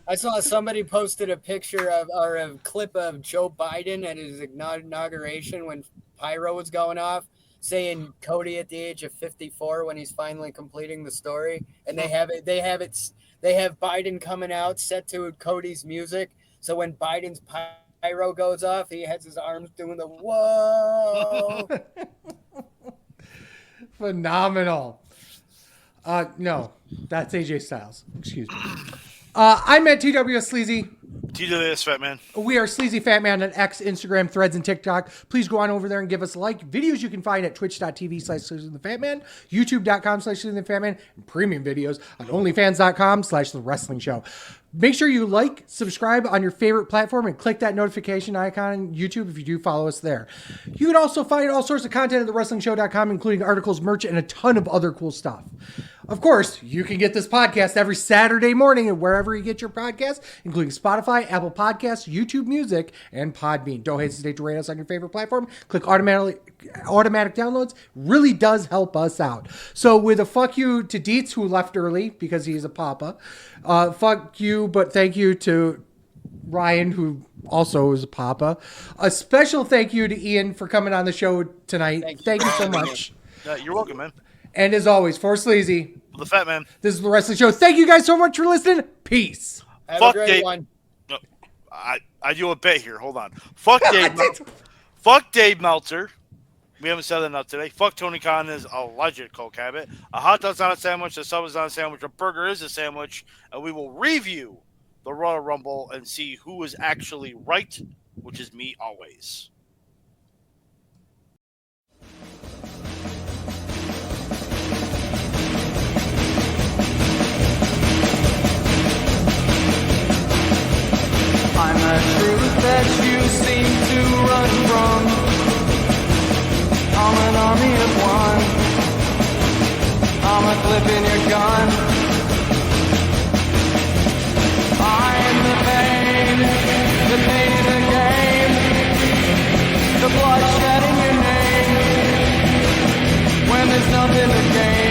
I saw somebody posted a picture of or a clip of Joe Biden at his inauguration when pyro was going off, saying Cody at the age of 54 when he's finally completing the story, and they have Biden coming out set to Cody's music. So when Biden's pyro goes off, he has his arms doing the whoa. Phenomenal. No, that's AJ Styles. Excuse me. I'm at TWS Sleazy. TWS Fat Man. We are Sleazy Fat Man on X, Instagram, Threads, and TikTok. Please go on over there and give us a like. Videos you can find at twitch.tv/SleazyTheFatMan, youtube.com/SleazyTheFatMan, and premium videos on onlyfans.com/The Wrestling Show. Make sure you like, subscribe on your favorite platform, and click that notification icon on YouTube if you do follow us there. You can also find all sorts of content at thewrestlingshow.com, including articles, merch, and a ton of other cool stuff. Of course, you can get this podcast every Saturday morning and wherever you get your podcasts, including Spotify, Apple Podcasts, YouTube Music, and Podbean. Don't hesitate to rate us on your favorite platform. Click automatic downloads. Really does help us out. So with a fuck you to Dietz, who left early because he's a papa. Fuck you, but thank you to Ryan, who also is a papa. A special thank you to Ian for coming on the show tonight. Thank you so much. You're welcome, man. And as always, for Sleazy, The Fat Man. this is the Wrestling Show. Thank you guys so much for listening. Peace. Have Fuck a great Dave. one. No, I do a bet here. Hold on. Fuck Dave. Fuck Dave Meltzer. We haven't said that enough today. Fuck Tony Khan is alleged coke habit. A hot dog's not a sandwich. A sub is not a sandwich. A burger is a sandwich. And we will review the Royal Rumble and see who is actually right, which is me always. I'm a truth that you seem to run from. I'm an army of one. I'm a clip in your gun. I'm the pain in the game. The bloodshed in your name. When there's nothing to gain.